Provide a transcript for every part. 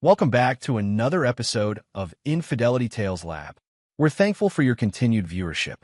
Welcome back to another episode of Infidelity Tales Lab. We're thankful for your continued viewership.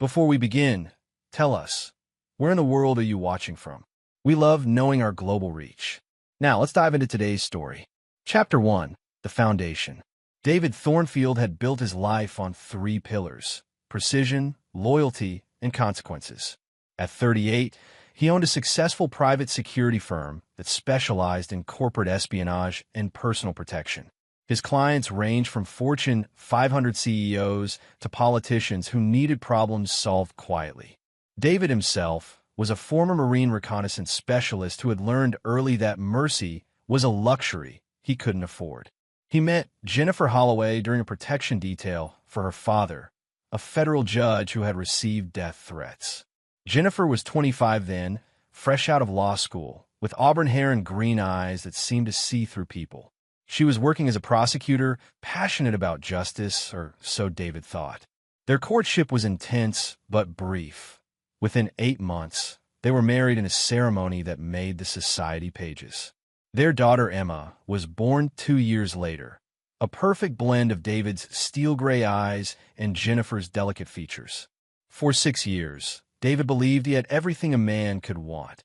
Before we begin, tell us, where in the world are you watching from? We love knowing our global reach. Now, let's dive into today's story. Chapter 1, The Foundation. David Thornfield had built his life on three pillars: precision, loyalty, and consequences. At 38, he owned a successful private security firm that specialized in corporate espionage and personal protection. His clients ranged from Fortune 500 CEOs to politicians who needed problems solved quietly. David himself was a former Marine reconnaissance specialist who had learned early that mercy was a luxury he couldn't afford. He met Jennifer Holloway during a protection detail for her father, a federal judge who had received death threats. Jennifer was 25 then, fresh out of law school, with auburn hair and green eyes that seemed to see through people. She was working as a prosecutor, passionate about justice, or so David thought. Their courtship was intense but brief. Within 8 months, they were married in a ceremony that made the society pages. Their daughter Emma was born 2 years later, a perfect blend of David's steel-gray eyes and Jennifer's delicate features. For 6 years, David believed he had everything a man could want: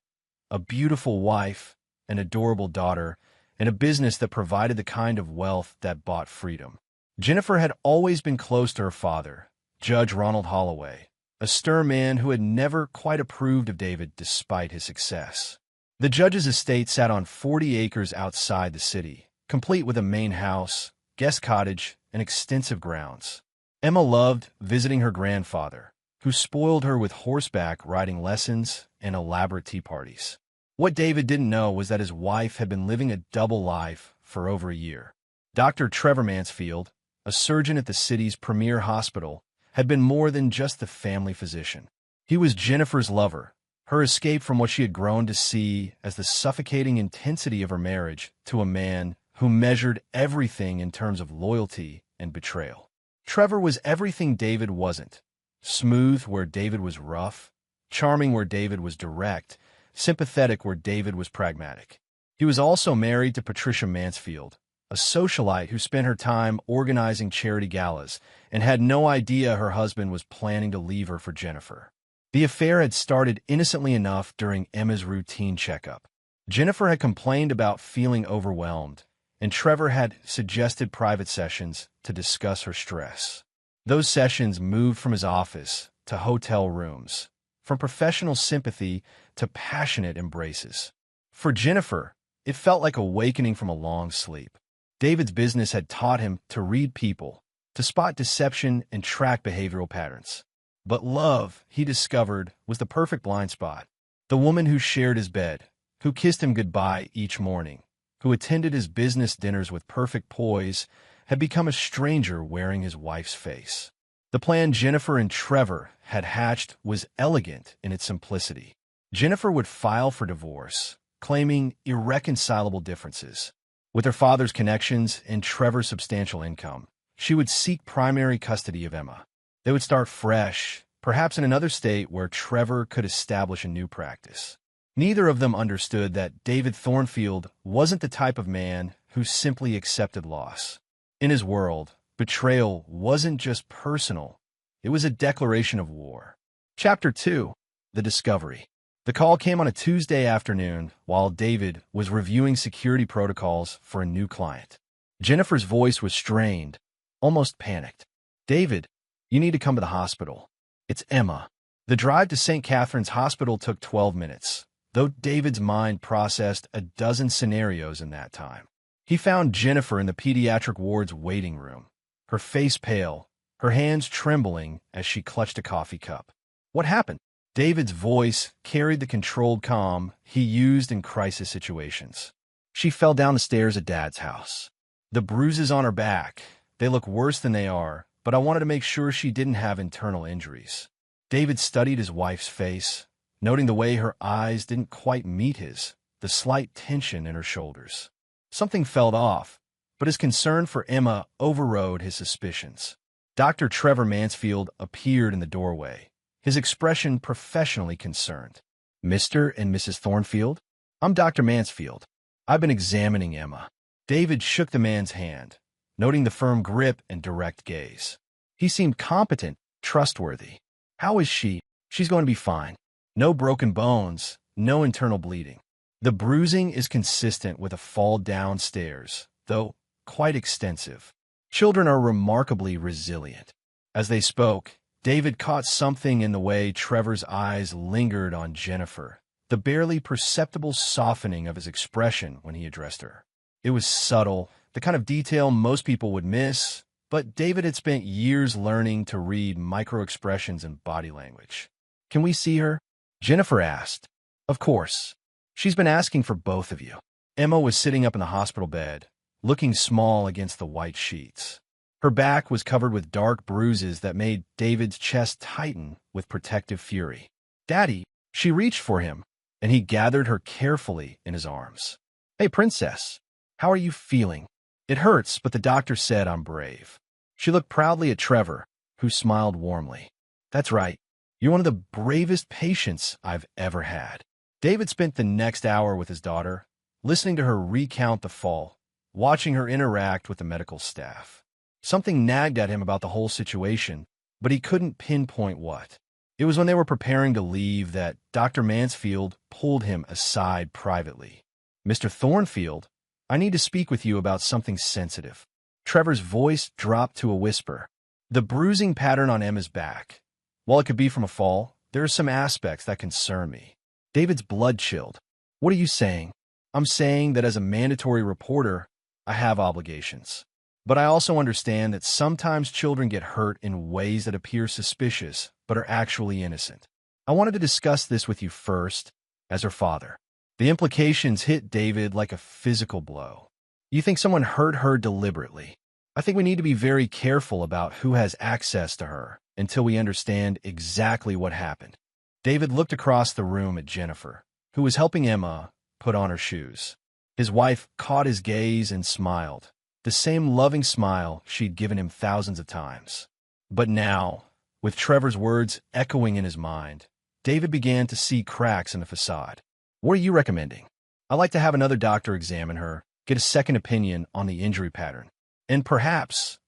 a beautiful wife, an adorable daughter, and a business that provided the kind of wealth that bought freedom. Jennifer had always been close to her father, Judge Ronald Holloway, a stern man who had never quite approved of David despite his success. The judge's estate sat on 40 acres outside the city, complete with a main house, guest cottage, and extensive grounds. Emma loved visiting her grandfather, who spoiled her with horseback riding lessons and elaborate tea parties. What David didn't know was that his wife had been living a double life for over a year. Dr. Trevor Mansfield, a surgeon at the city's premier hospital, had been more than just the family physician. He was Jennifer's lover, her escape from what she had grown to see as the suffocating intensity of her marriage to a man who measured everything in terms of loyalty and betrayal. Trevor was everything David wasn't: smooth where David was rough, charming where David was direct, sympathetic where David was pragmatic. He was also married to Patricia Mansfield, a socialite who spent her time organizing charity galas and had no idea her husband was planning to leave her for Jennifer. The affair had started innocently enough during Emma's routine checkup. Jennifer had complained about feeling overwhelmed, and Trevor had suggested private sessions to discuss her stress. Those sessions moved from his office to hotel rooms, from professional sympathy to passionate embraces. For Jennifer, it felt like awakening from a long sleep. David's business had taught him to read people, to spot deception and track behavioral patterns. But love, he discovered, was the perfect blind spot. The woman who shared his bed, who kissed him goodbye each morning, who attended his business dinners with perfect poise, had become a stranger wearing his wife's face. The plan Jennifer and Trevor had hatched was elegant in its simplicity. Jennifer would file for divorce, claiming irreconcilable differences. With her father's connections and Trevor's substantial income, she would seek primary custody of Emma. They would start fresh, perhaps in another state where Trevor could establish a new practice. Neither of them understood that David Thornfield wasn't the type of man who simply accepted loss. In his world, betrayal wasn't just personal, it was a declaration of war. Chapter 2, The Discovery. The call came on a Tuesday afternoon while David was reviewing security protocols for a new client. Jennifer's voice was strained, almost panicked. "David, you need to come to the hospital. It's Emma." The drive to St. Catherine's Hospital took 12 minutes, though David's mind processed a dozen scenarios in that time. He found Jennifer in the pediatric ward's waiting room, her face pale, her hands trembling as she clutched a coffee cup. "What happened?" David's voice carried the controlled calm he used in crisis situations. "She fell down the stairs at Dad's house. The bruises on her back, they look worse than they are, but I wanted to make sure she didn't have internal injuries." David studied his wife's face, noting the way her eyes didn't quite meet his, the slight tension in her shoulders. Something felt off, but his concern for Emma overrode his suspicions. Dr. Trevor Mansfield appeared in the doorway, his expression professionally concerned. "Mr. and Mrs. Thornfield? I'm Dr. Mansfield. I've been examining Emma." David shook the man's hand, noting the firm grip and direct gaze. He seemed competent, trustworthy. How is she? She's going to be fine. No broken bones, no internal bleeding. The bruising is consistent with a fall downstairs, though quite extensive. Children are remarkably resilient. As they spoke, David caught something in the way Trevor's eyes lingered on Jennifer, the barely perceptible softening of his expression when he addressed her. It was subtle, the kind of detail most people would miss, but David had spent years learning to read micro-expressions and body language. "Can we see her?" Jennifer asked. "Of course. She's been asking for both of you." Emma was sitting up in the hospital bed, looking small against the white sheets. Her back was covered with dark bruises that made David's chest tighten with protective fury. "Daddy," she reached for him, and he gathered her carefully in his arms. "Hey, princess, how are you feeling?" "It hurts, but the doctor said I'm brave." She looked proudly at Trevor, who smiled warmly. "That's right. You're one of the bravest patients I've ever had." David spent the next hour with his daughter, listening to her recount the fall, watching her interact with the medical staff. Something nagged at him about the whole situation, but he couldn't pinpoint what. It was when they were preparing to leave that Dr. Mansfield pulled him aside privately. "Mr. Thornfield, I need to speak with you about something sensitive." Trevor's voice dropped to a whisper. "The bruising pattern on Emma's back. While it could be from a fall, there are some aspects that concern me." David's blood chilled. "What are you saying?" "I'm saying that as a mandatory reporter, I have obligations. But I also understand that sometimes children get hurt in ways that appear suspicious, but are actually innocent. I wanted to discuss this with you first, as her father." The implications hit David like a physical blow. "You think someone hurt her deliberately? I think we need to be very careful about who has access to her until we understand exactly what happened." David looked across the room at Jennifer, who was helping Emma put on her shoes. His wife caught his gaze and smiled, the same loving smile she'd given him thousands of times. But now, with Trevor's words echoing in his mind, David began to see cracks in the facade. "What are you recommending?" "I'd like to have another doctor examine her, get a second opinion on the injury pattern. And perhaps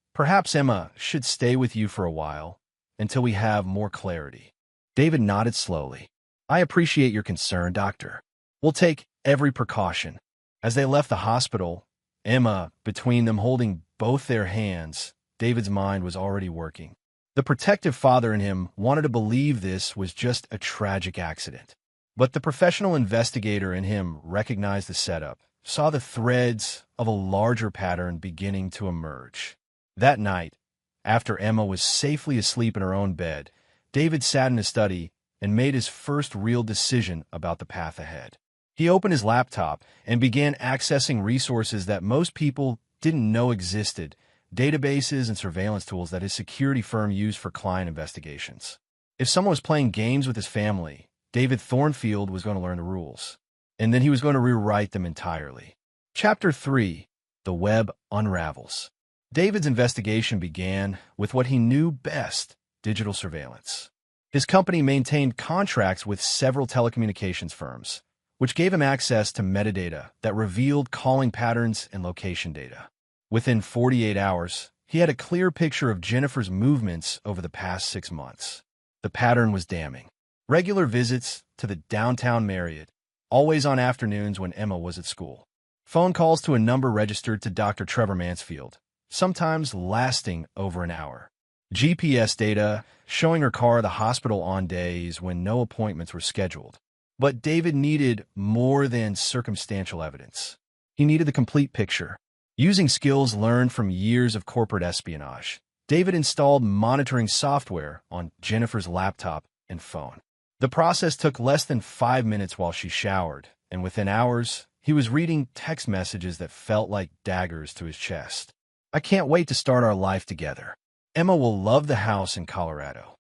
Emma should stay with you for a while, until we have more clarity." David nodded slowly. "I appreciate your concern, doctor. We'll take every precaution." As they left the hospital, Emma, between them holding both their hands, David's mind was already working. The protective father in him wanted to believe this was just a tragic accident. But the professional investigator in him recognized the setup, saw the threads of a larger pattern beginning to emerge. That night, after Emma was safely asleep in her own bed, David sat in his study and made his first real decision about the path ahead. He opened his laptop and began accessing resources that most people didn't know existed, databases and surveillance tools that his security firm used for client investigations. If someone was playing games with his family, David Thornfield was going to learn the rules, and then he was going to rewrite them entirely. Chapter 3: The Web Unravels. David's investigation began with what he knew best: digital surveillance. His company maintained contracts with several telecommunications firms, which gave him access to metadata that revealed calling patterns and location data. Within 48 hours, he had a clear picture of Jennifer's movements over the past 6 months. The pattern was damning. Regular visits to the downtown Marriott, always on afternoons when Emma was at school. Phone calls to a number registered to Dr. Trevor Mansfield, sometimes lasting over an hour. GPS data showing her car at the hospital on days when no appointments were scheduled. But David needed more than circumstantial evidence. He needed the complete picture. Using skills learned from years of corporate espionage, David installed monitoring software on Jennifer's laptop and phone. The process took less than 5 minutes while she showered, and within hours, he was reading text messages that felt like daggers to his chest. "I can't wait to start our life together. Emma will love the house in Colorado."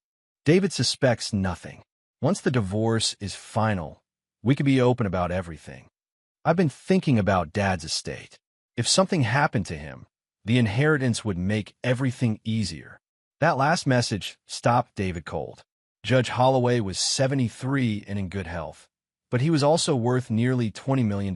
David suspects nothing. Once the divorce is final, we could be open about everything. "I've been thinking about Dad's estate. If something happened to him, the inheritance would make everything easier." That last message stopped David cold. Judge Holloway was 73 and in good health, but he was also worth nearly $20 million.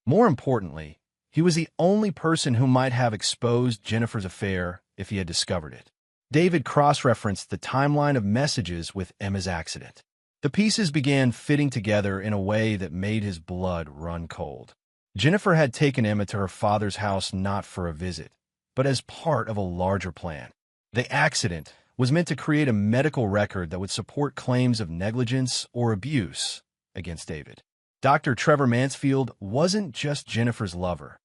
More importantly, He was the only person who might have exposed Jennifer's affair if he had discovered it. David cross-referenced the timeline of messages with Emma's accident. The pieces began fitting together in a way that made his blood run cold. Jennifer had taken Emma to her father's house not for a visit, but as part of a larger plan. The accident was meant to create a medical record that would support claims of negligence or abuse against David. Dr. Trevor Mansfield wasn't just Jennifer's lover.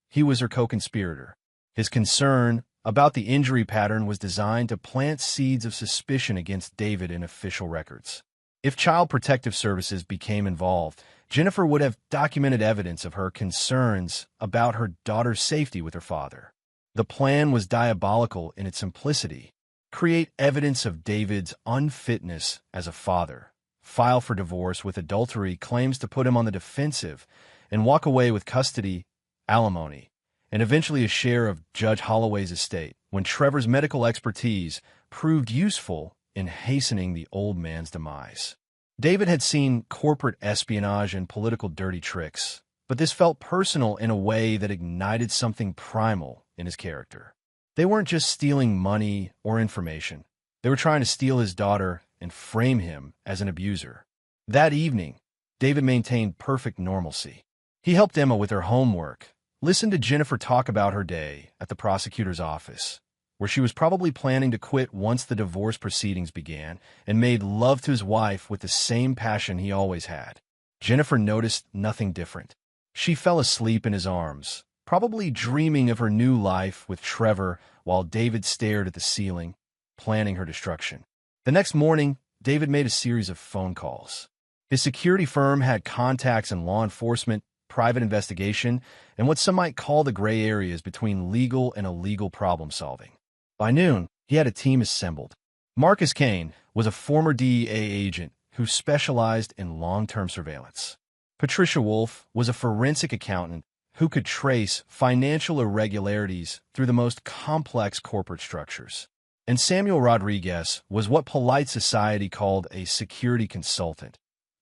He was her co-conspirator. His concern about the injury pattern was designed to plant seeds of suspicion against David in official records. If Child Protective Services became involved, Jennifer would have documented evidence of her concerns about her daughter's safety with her father. The plan was diabolical in its simplicity. Create evidence of David's unfitness as a father, file for divorce with adultery claims to put him on the defensive, and walk away with custody, alimony, and eventually a share of Judge Holloway's estate, when Trevor's medical expertise proved useful in hastening the old man's demise. David had seen corporate espionage and political dirty tricks, but this felt personal in a way that ignited something primal in his character. They weren't just stealing money or information. They were trying to steal his daughter and frame him as an abuser. That evening, David maintained perfect normalcy. He helped Emma with her homework, listened to Jennifer talk about her day at the prosecutor's office, where she was probably planning to quit once the divorce proceedings began, and made love to his wife with the same passion he always had. Jennifer noticed nothing different. She fell asleep in his arms, probably dreaming of her new life with Trevor, while David stared at the ceiling, planning her destruction. The next morning, David made a series of phone calls. His security firm had contacts in law enforcement, private investigation, and what some might call the gray areas between legal and illegal problem-solving. By noon, he had a team assembled. Marcus Kane was a former DEA agent who specialized in long-term surveillance. Patricia Wolf was a forensic accountant who could trace financial irregularities through the most complex corporate structures. And Samuel Rodriguez was what polite society called a security consultant,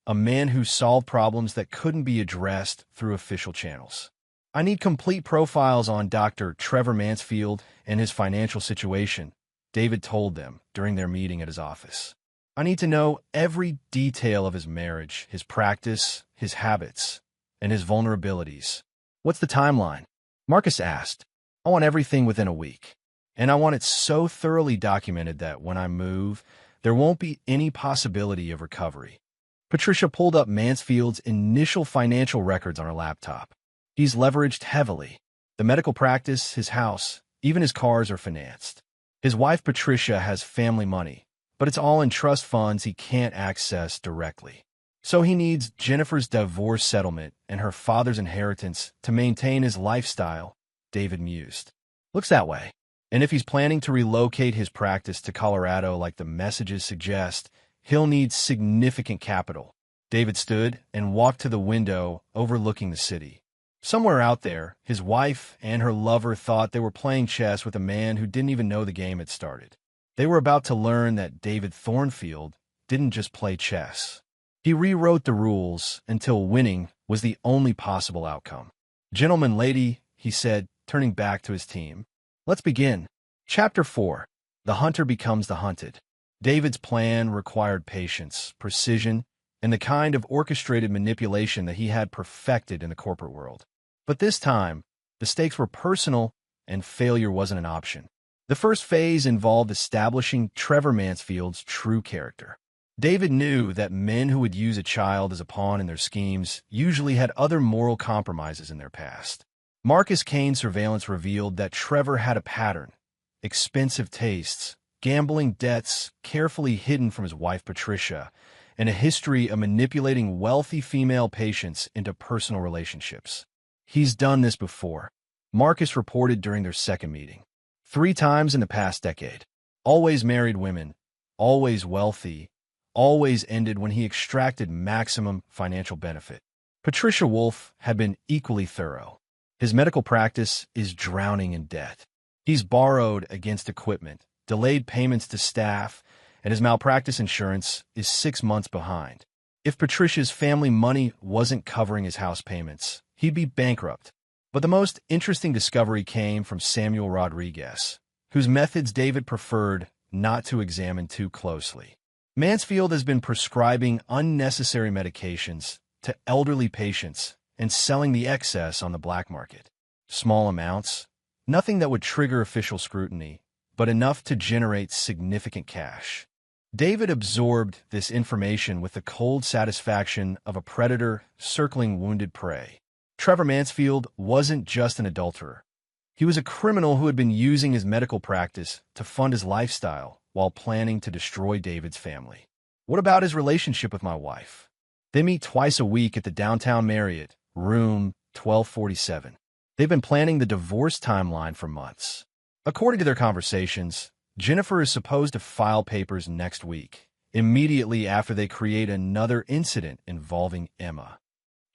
a man who solved problems that couldn't be addressed through official channels. I need complete profiles on Dr. Trevor Mansfield and his financial situation, David told them during their meeting at his office. I need to know every detail of his marriage, his practice, his habits, and his vulnerabilities. What's the timeline? Marcus asked. I want everything within a week. And I want it so thoroughly documented that when I move, there won't be any possibility of recovery. Patricia pulled up Mansfield's initial financial records on her laptop. He's leveraged heavily. The medical practice, his house, even his cars are financed. His wife Patricia has family money, but it's all in trust funds he can't access directly. So he needs Jennifer's divorce settlement and her father's inheritance to maintain his lifestyle, David mused. Looks that way. And if he's planning to relocate his practice to Colorado like the messages suggest, he'll need significant capital. David stood and walked to the window overlooking the city. Somewhere out there, his wife and her lover thought they were playing chess with a man who didn't even know the game had started. They were about to learn that David Thornfield didn't just play chess. He rewrote the rules until winning was the only possible outcome. Gentleman, lady, he said, turning back to his team. Let's begin. Chapter 4. The Hunter Becomes the Hunted. David's plan required patience, precision, and the kind of orchestrated manipulation that he had perfected in the corporate world. But this time, the stakes were personal, and failure wasn't an option. The first phase involved establishing Trevor Mansfield's true character. David knew that men who would use a child as a pawn in their schemes usually had other moral compromises in their past. Marcus Kane's surveillance revealed that Trevor had a pattern: expensive tastes, gambling debts carefully hidden from his wife Patricia, and a history of manipulating wealthy female patients into personal relationships. He's done this before, Marcus reported during their second meeting. 3 times in the past decade. Always married women, always wealthy, always ended when he extracted maximum financial benefit. Patricia Wolf had been equally thorough. His medical practice is drowning in debt. He's borrowed against equipment, delayed payments to staff, and his malpractice insurance is 6 months behind. If Patricia's family money wasn't covering his house payments, he'd be bankrupt. But the most interesting discovery came from Samuel Rodriguez, whose methods David preferred not to examine too closely. Mansfield has been prescribing unnecessary medications to elderly patients and selling the excess on the black market. Small amounts, nothing that would trigger official scrutiny, but enough to generate significant cash. David absorbed this information with the cold satisfaction of a predator circling wounded prey. Trevor Mansfield wasn't just an adulterer. He was a criminal who had been using his medical practice to fund his lifestyle while planning to destroy David's family. What about his relationship with my wife? They meet twice a week at the downtown Marriott, room 1247. They've been planning the divorce timeline for months. According to their conversations, Jennifer is supposed to file papers next week, immediately after they create another incident involving Emma.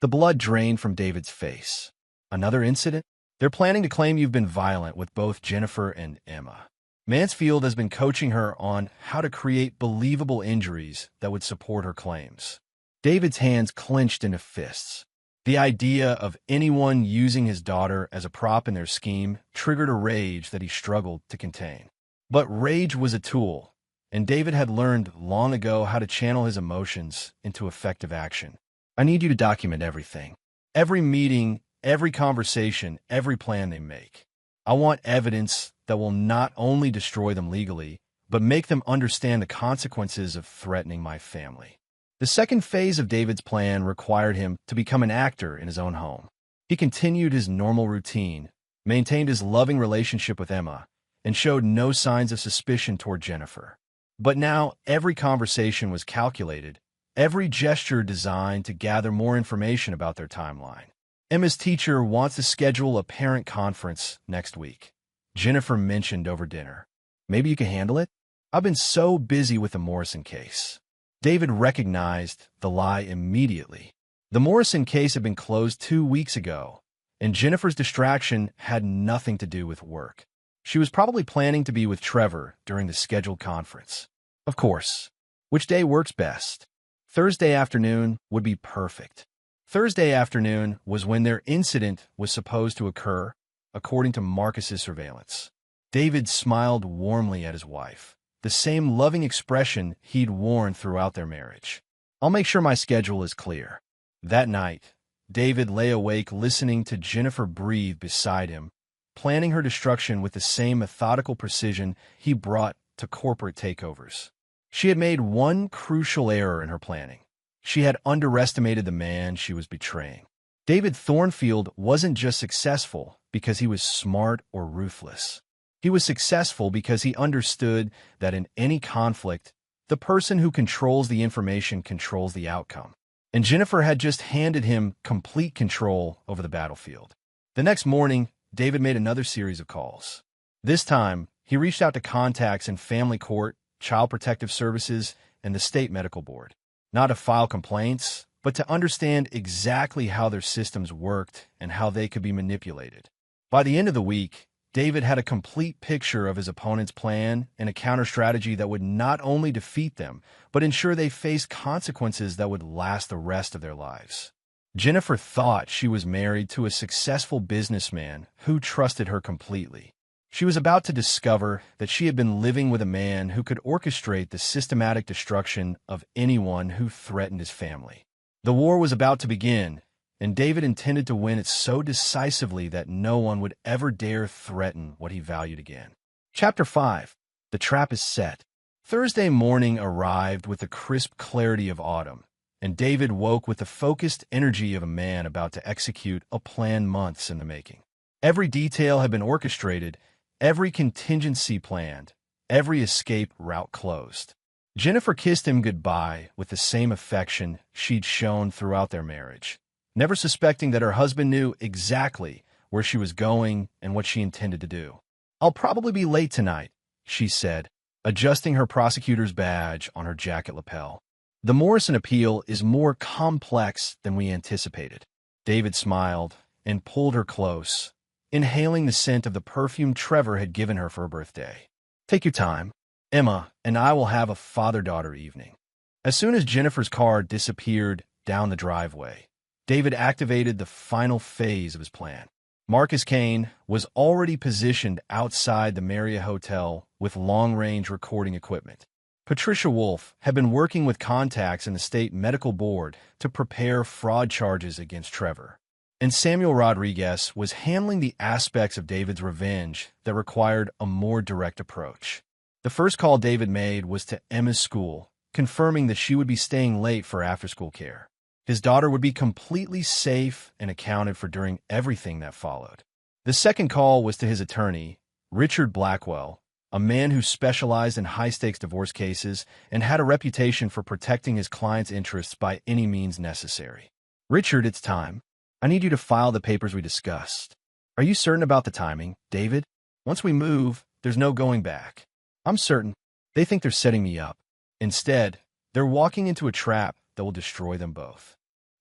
The blood drained from David's face. Another incident? They're planning to claim you've been violent with both Jennifer and Emma. Mansfield has been coaching her on how to create believable injuries that would support her claims. David's hands clenched into fists. The idea of anyone using his daughter as a prop in their scheme triggered a rage that he struggled to contain. But rage was a tool, and David had learned long ago how to channel his emotions into effective action. I need you to document everything. Every meeting, every conversation, every plan they make. I want evidence that will not only destroy them legally, but make them understand the consequences of threatening my family. The second phase of David's plan required him to become an actor in his own home. He continued his normal routine, maintained his loving relationship with Emma, and showed no signs of suspicion toward Jennifer. But now every conversation was calculated, every gesture designed to gather more information about their timeline. Emma's teacher wants to schedule a parent conference next week. Jennifer mentioned over dinner. Maybe you can handle it? I've been so busy with the Morrison case. David recognized the lie immediately. The Morrison case had been closed 2 weeks ago, and Jennifer's distraction had nothing to do with work. She was probably planning to be with Trevor during the scheduled conference. Of course. Which day works best? Thursday afternoon would be perfect. Thursday afternoon was when their incident was supposed to occur, according to Marcus's surveillance. David smiled warmly at his wife, the same loving expression he'd worn throughout their marriage. I'll make sure my schedule is clear. That night, David lay awake listening to Jennifer breathe beside him, planning her destruction with the same methodical precision he brought to corporate takeovers. She had made one crucial error in her planning. She had underestimated the man she was betraying. David Thornfield wasn't just successful because he was smart or ruthless. He was successful because he understood that in any conflict, the person who controls the information controls the outcome. And Jennifer had just handed him complete control over the battlefield. The next morning, David made another series of calls. This time, he reached out to contacts in family court, child protective services, and the state medical board. Not to file complaints, but to understand exactly how their systems worked and how they could be manipulated. By the end of the week, David had a complete picture of his opponent's plan and a counter-strategy that would not only defeat them, but ensure they faced consequences that would last the rest of their lives. Jennifer thought she was married to a successful businessman who trusted her completely. She was about to discover that she had been living with a man who could orchestrate the systematic destruction of anyone who threatened his family. The war was about to begin, and David intended to win it so decisively that no one would ever dare threaten what he valued again. Chapter 5. The Trap is Set. Thursday morning arrived with the crisp clarity of autumn, and David woke with the focused energy of a man about to execute a plan months in the making. Every detail had been orchestrated, every contingency planned, every escape route closed. Jennifer kissed him goodbye with the same affection she'd shown throughout their marriage, never suspecting that her husband knew exactly where she was going and what she intended to do. I'll probably be late tonight, she said, adjusting her prosecutor's badge on her jacket lapel. The Morrison appeal is more complex than we anticipated. David smiled and pulled her close, inhaling the scent of the perfume Trevor had given her for her birthday. Take your time. Emma and I will have a father-daughter evening. As soon as Jennifer's car disappeared down the driveway, David activated the final phase of his plan. Marcus Kane was already positioned outside the Marriott Hotel with long-range recording equipment. Patricia Wolf had been working with contacts in the state medical board to prepare fraud charges against Trevor. And Samuel Rodriguez was handling the aspects of David's revenge that required a more direct approach. The first call David made was to Emma's school, confirming that she would be staying late for after-school care. His daughter would be completely safe and accounted for during everything that followed. The second call was to his attorney, Richard Blackwell, a man who specialized in high-stakes divorce cases and had a reputation for protecting his client's interests by any means necessary. "Richard, it's time. I need you to file the papers we discussed. Are you certain about the timing, David? Once we move, there's no going back." "I'm certain. They think they're setting me up. Instead, they're walking into a trap that will destroy them both."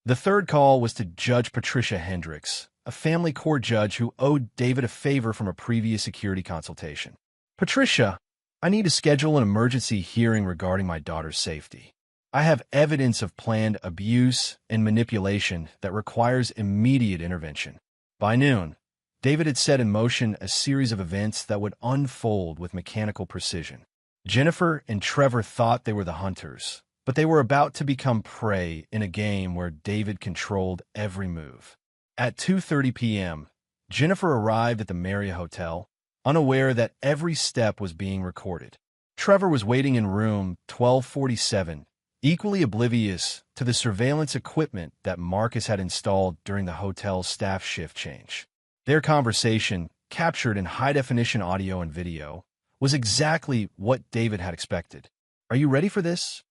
The third call was to Judge Patricia Hendricks, a family court judge who owed David a favor from a previous security consultation. "Patricia, I need to schedule an emergency hearing regarding my daughter's safety. I have evidence of planned abuse and manipulation that requires immediate intervention." By noon, David had set in motion a series of events that would unfold with mechanical precision. Jennifer and Trevor thought they were the hunters, but they were about to become prey in a game where David controlled every move. At 2:30 p.m., Jennifer arrived at the Marriott Hotel, unaware that every step was being recorded. Trevor was waiting in room 1247, equally oblivious to the surveillance equipment that Marcus had installed during the hotel's staff shift change. Their conversation, captured in high-definition audio and video, was exactly what David had expected. "Are you ready for this?"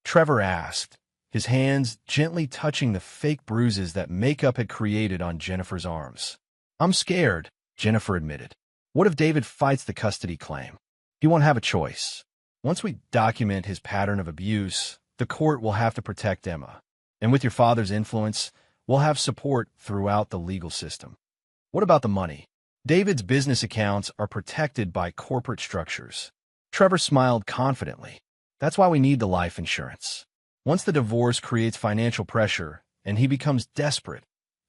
Trevor asked, his hands gently touching the fake bruises that makeup had created on Jennifer's arms. "I'm scared," Jennifer admitted. "What if David fights the custody claim? He won't have a choice. Once we document his pattern of abuse, the court will have to protect Emma. And with your father's influence, we'll have support throughout the legal system." "What about the money?" "David's business accounts are protected by corporate structures." Trevor smiled confidently. "That's why we need the life insurance. Once the divorce creates financial pressure and he becomes desperate,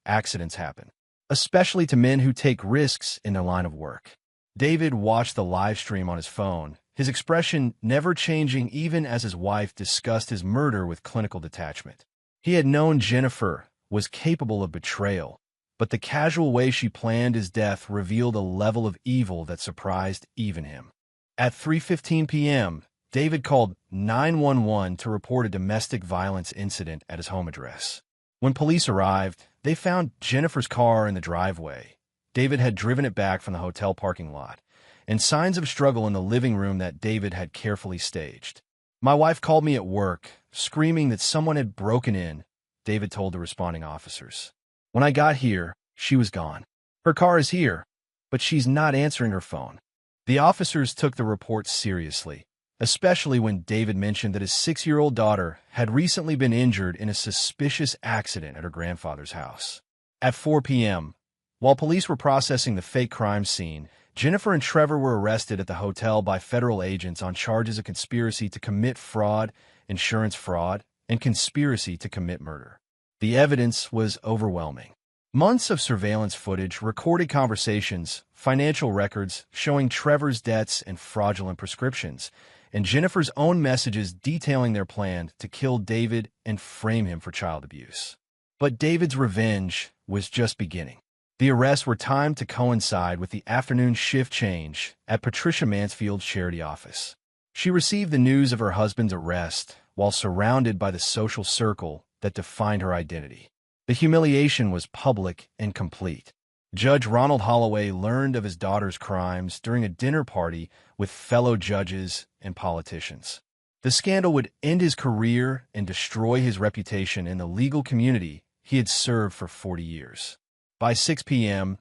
accidents happen, especially to men who take risks in their line of work." David watched the live stream on his phone, his expression never changing even as his wife discussed his murder with clinical detachment. He had known Jennifer was capable of betrayal, but the casual way she planned his death revealed a level of evil that surprised even him. At 3:15 p.m., David called 911 to report a domestic violence incident at his home address. When police arrived, they found Jennifer's car in the driveway. David had driven it back from the hotel parking lot, and signs of struggle in the living room that David had carefully staged. "My wife called me at work, screaming that someone had broken in," David told the responding officers. "When I got here, she was gone. Her car is here, but she's not answering her phone." The officers took the report seriously, especially when David mentioned that his 6-year-old daughter had recently been injured in a suspicious accident at her grandfather's house. At 4 p.m., while police were processing the fake crime scene, Jennifer and Trevor were arrested at the hotel by federal agents on charges of conspiracy to commit fraud, insurance fraud, and conspiracy to commit murder. The evidence was overwhelming. Months of surveillance footage, recorded conversations, financial records showing Trevor's debts and fraudulent prescriptions, and Jennifer's own messages detailing their plan to kill David and frame him for child abuse. But David's revenge was just beginning. The arrests were timed to coincide with the afternoon shift change at Patricia Mansfield's charity office. She received the news of her husband's arrest while surrounded by the social circle that defined her identity. The humiliation was public and complete. Judge Ronald Holloway learned of his daughter's crimes during a dinner party with fellow judges and politicians. The scandal would end his career and destroy his reputation in the legal community he had served for 40 years. By 6 p.m.,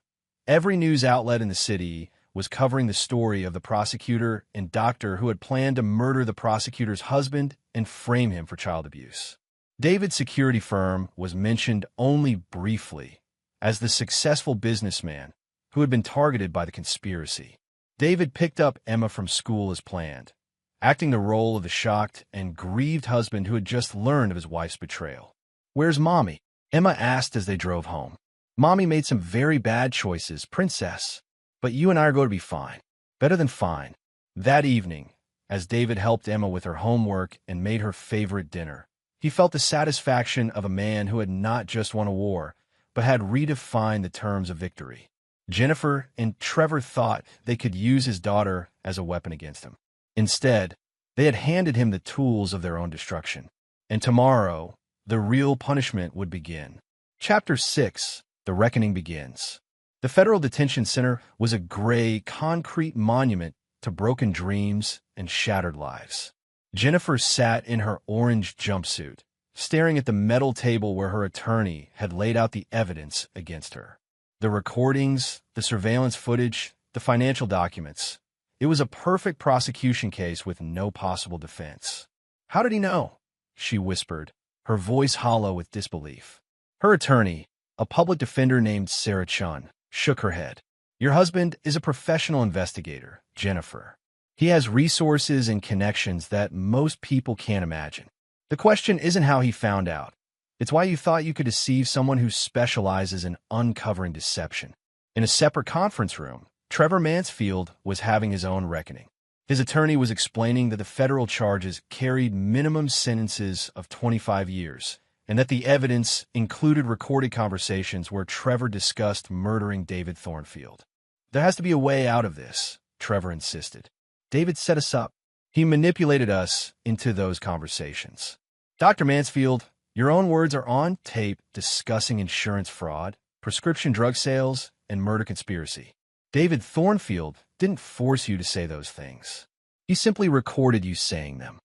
every news outlet in the city was covering the story of the prosecutor and doctor who had planned to murder the prosecutor's husband and frame him for child abuse. David's security firm was mentioned only briefly as the successful businessman who had been targeted by the conspiracy. David picked up Emma from school as planned, acting the role of the shocked and grieved husband who had just learned of his wife's betrayal. "Where's Mommy?" Emma asked as they drove home. Mommy made some very bad choices, princess. But you and I are going to be fine. Better than fine. That evening, as David helped Emma with her homework and made her favorite dinner, he felt the satisfaction of a man who had not just won a war, but had redefined the terms of victory. Jennifer and Trevor thought they could use his daughter as a weapon against him. Instead, they had handed him the tools of their own destruction. And tomorrow, the real punishment would begin. Chapter 6: The Reckoning Begins. The Federal Detention Center was a gray, concrete monument to broken dreams and shattered lives. Jennifer sat in her orange jumpsuit, staring at the metal table where her attorney had laid out the evidence against her. The recordings, the surveillance footage, the financial documents. It was a perfect prosecution case with no possible defense. "How did he know?" she whispered, her voice hollow with disbelief. Her attorney, a public defender named Sarah Chun, shook her head. "Your husband is a professional investigator, Jennifer. He has resources and connections that most people can't imagine. The question isn't how he found out. It's why you thought you could deceive someone who specializes in uncovering deception." In a separate conference room, Trevor Mansfield was having his own reckoning. His attorney was explaining that the federal charges carried minimum sentences of 25 years, and that the evidence included recorded conversations where Trevor discussed murdering David Thornfield. "There has to be a way out of this," Trevor insisted. "David set us up. He manipulated us into those conversations." "Dr. Mansfield, your own words are on tape discussing insurance fraud, prescription drug sales, and murder conspiracy. David Thornfield didn't force you to say those things. He simply recorded you saying them."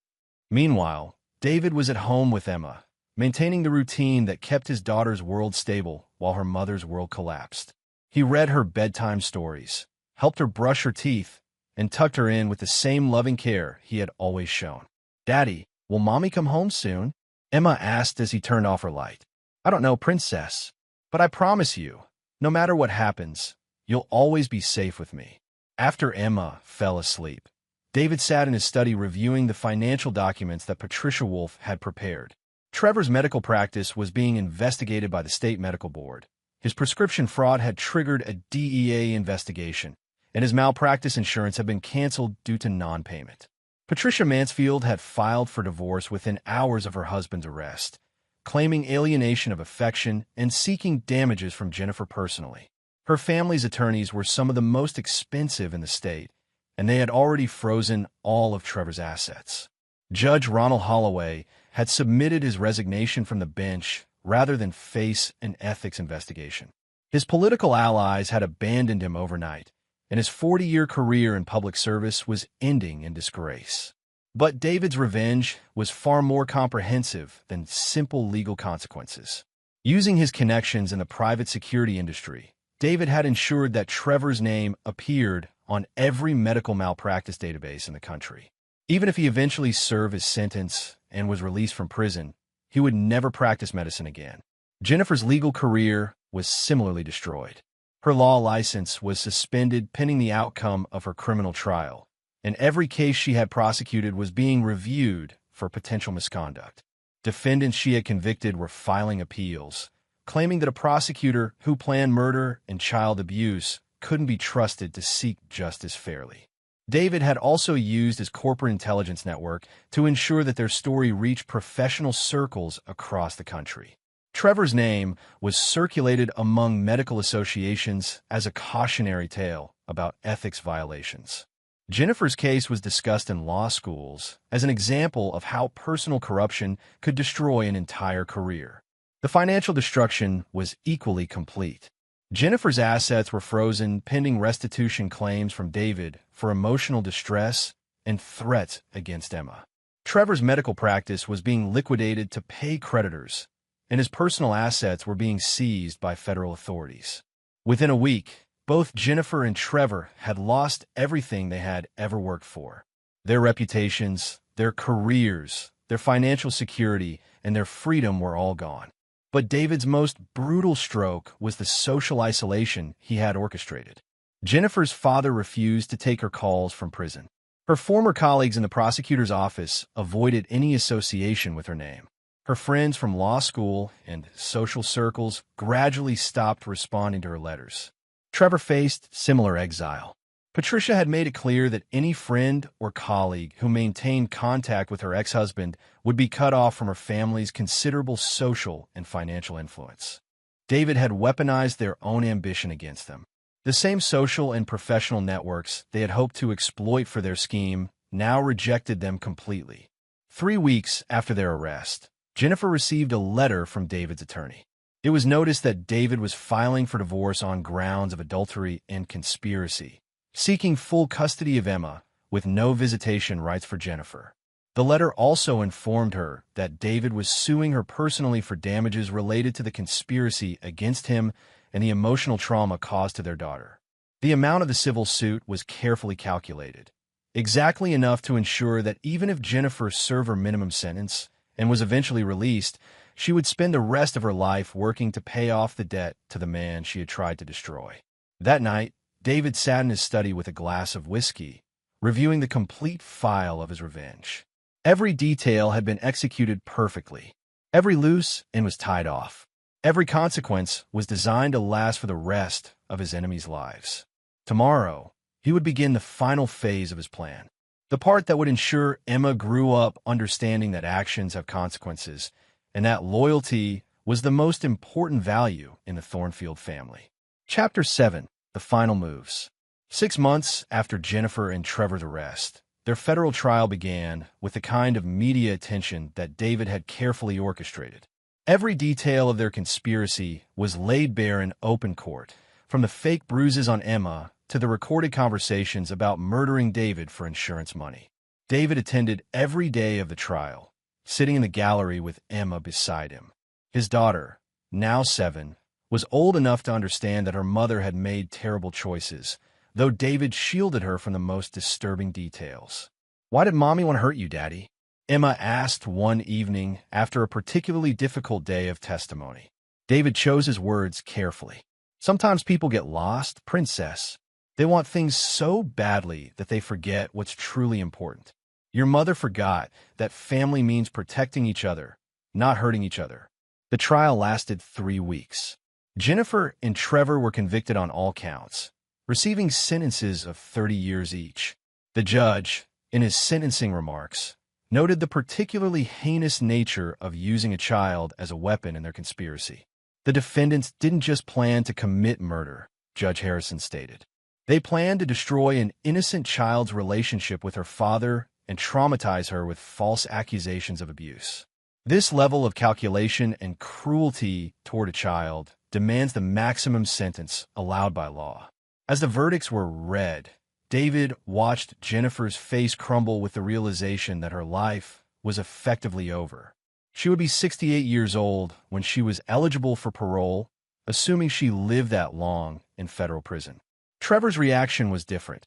Meanwhile, David was at home with Emma, maintaining the routine that kept his daughter's world stable while her mother's world collapsed. He read her bedtime stories, helped her brush her teeth, and tucked her in with the same loving care he had always shown. "Daddy, will Mommy come home soon?" Emma asked as he turned off her light. "I don't know, princess, but I promise you, no matter what happens, you'll always be safe with me." After Emma fell asleep, David sat in his study reviewing the financial documents that Patricia Wolf had prepared. Trevor's medical practice was being investigated by the state medical board. His prescription fraud had triggered a DEA investigation, and his malpractice insurance had been canceled due to non-payment. Patricia Mansfield had filed for divorce within hours of her husband's arrest, claiming alienation of affection and seeking damages from Jennifer personally. Her family's attorneys were some of the most expensive in the state, and they had already frozen all of Trevor's assets. Judge Ronald Holloway had submitted his resignation from the bench rather than face an ethics investigation. His political allies had abandoned him overnight, and his 40-year career in public service was ending in disgrace. But David's revenge was far more comprehensive than simple legal consequences. Using his connections in the private security industry, David had ensured that Trevor's name appeared on every medical malpractice database in the country. Even if he eventually served his sentence and was released from prison, he would never practice medicine again. Jennifer's legal career was similarly destroyed. Her law license was suspended pending the outcome of her criminal trial, and every case she had prosecuted was being reviewed for potential misconduct. Defendants she had convicted were filing appeals, claiming that a prosecutor who planned murder and child abuse couldn't be trusted to seek justice fairly. David had also used his corporate intelligence network to ensure that their story reached professional circles across the country. Trevor's name was circulated among medical associations as a cautionary tale about ethics violations. Jennifer's case was discussed in law schools as an example of how personal corruption could destroy an entire career. The financial destruction was equally complete. Jennifer's assets were frozen pending restitution claims from David for emotional distress and threats against Emma. Trevor's medical practice was being liquidated to pay creditors, and his personal assets were being seized by federal authorities. Within a week, both Jennifer and Trevor had lost everything they had ever worked for. Their reputations, their careers, their financial security, and their freedom were all gone. But David's most brutal stroke was the social isolation he had orchestrated. Jennifer's father refused to take her calls from prison. Her former colleagues in the prosecutor's office avoided any association with her name. Her friends from law school and social circles gradually stopped responding to her letters. Trevor faced similar exile. Patricia had made it clear that any friend or colleague who maintained contact with her ex-husband would be cut off from her family's considerable social and financial influence. David had weaponized their own ambition against them. The same social and professional networks they had hoped to exploit for their scheme now rejected them completely. 3 weeks after their arrest, Jennifer received a letter from David's attorney. It was noticed that David was filing for divorce on grounds of adultery and conspiracy, seeking full custody of Emma with no visitation rights for Jennifer. The letter also informed her that David was suing her personally for damages related to the conspiracy against him and the emotional trauma caused to their daughter. The amount of the civil suit was carefully calculated, exactly enough to ensure that even if Jennifer served her minimum sentence and was eventually released, she would spend the rest of her life working to pay off the debt to the man she had tried to destroy. That night, David sat in his study with a glass of whiskey, reviewing the complete file of his revenge. Every detail had been executed perfectly. Every loose end was tied off. Every consequence was designed to last for the rest of his enemies' lives. Tomorrow, he would begin the final phase of his plan, the part that would ensure Emma grew up understanding that actions have consequences and that loyalty was the most important value in the Thornfield family. Chapter 7. The Final Moves. 6 months after Jennifer and Trevor's arrest, their federal trial began with the kind of media attention that David had carefully orchestrated. Every detail of their conspiracy was laid bare in open court, from the fake bruises on Emma to the recorded conversations about murdering David for insurance money. David attended every day of the trial, sitting in the gallery with Emma beside him. His daughter, now 7, was old enough to understand that her mother had made terrible choices, though David shielded her from the most disturbing details. "Why did Mommy want to hurt you, Daddy?" Emma asked one evening after a particularly difficult day of testimony. David chose his words carefully. "Sometimes people get lost, Princess. They want things so badly that they forget what's truly important. Your mother forgot that family means protecting each other, not hurting each other." The trial lasted 3 weeks. Jennifer and Trevor were convicted on all counts, receiving sentences of 30 years each. The judge, in his sentencing remarks, noted the particularly heinous nature of using a child as a weapon in their conspiracy. The defendants didn't just plan to commit murder, Judge Harrison stated. They planned to destroy an innocent child's relationship with her father and traumatize her with false accusations of abuse. This level of calculation and cruelty toward a child demands the maximum sentence allowed by law. As the verdicts were read, David watched Jennifer's face crumble with the realization that her life was effectively over. She would be 68 years old when she was eligible for parole, assuming she lived that long in federal prison. Trevor's reaction was different,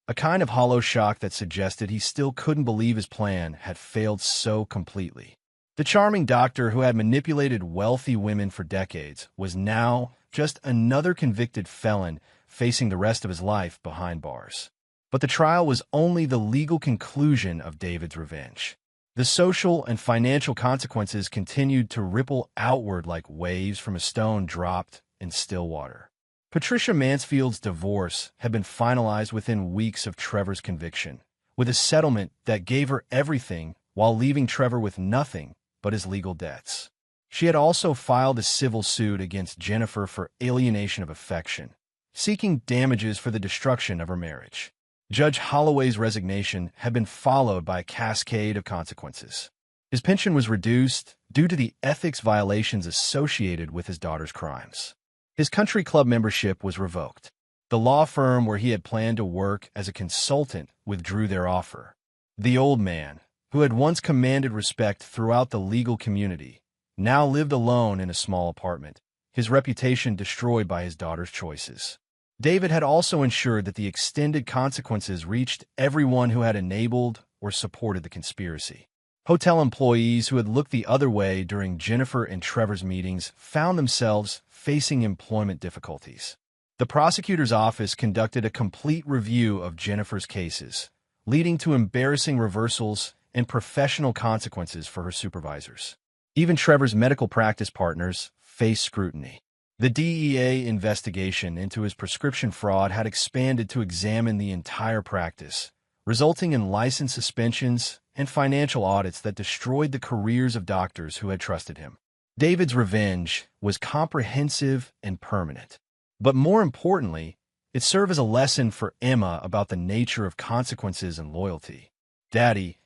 a kind of hollow shock that suggested he still couldn't believe his plan had failed so completely. The charming doctor who had manipulated wealthy women for decades was now just another convicted felon facing the rest of his life behind bars. But the trial was only the legal conclusion of David's revenge. The social and financial consequences continued to ripple outward like waves from a stone dropped in still water. Patricia Mansfield's divorce had been finalized within weeks of Trevor's conviction, with a settlement that gave her everything while leaving Trevor with nothing but his legal debts. She had also filed a civil suit against Jennifer for alienation of affection, seeking damages for the destruction of her marriage. Judge Holloway's resignation had been followed by a cascade of consequences. His pension was reduced due to the ethics violations associated with his daughter's crimes. His country club membership was revoked. The law firm where he had planned to work as a consultant withdrew their offer. The old man, who had once commanded respect throughout the legal community, now lived alone in a small apartment, his reputation destroyed by his daughter's choices. David had also ensured that the extended consequences reached everyone who had enabled or supported the conspiracy. Hotel employees who had looked the other way during Jennifer and Trevor's meetings found themselves facing employment difficulties. The prosecutor's office conducted a complete review of Jennifer's cases, leading to embarrassing reversals and professional consequences for her supervisors. Even Trevor's medical practice partners faced scrutiny. The DEA investigation into his prescription fraud had expanded to examine the entire practice, resulting in license suspensions and financial audits that destroyed the careers of doctors who had trusted him. David's revenge was comprehensive and permanent. But more importantly, it served as a lesson for Emma about the nature of consequences and loyalty. "Daddy,"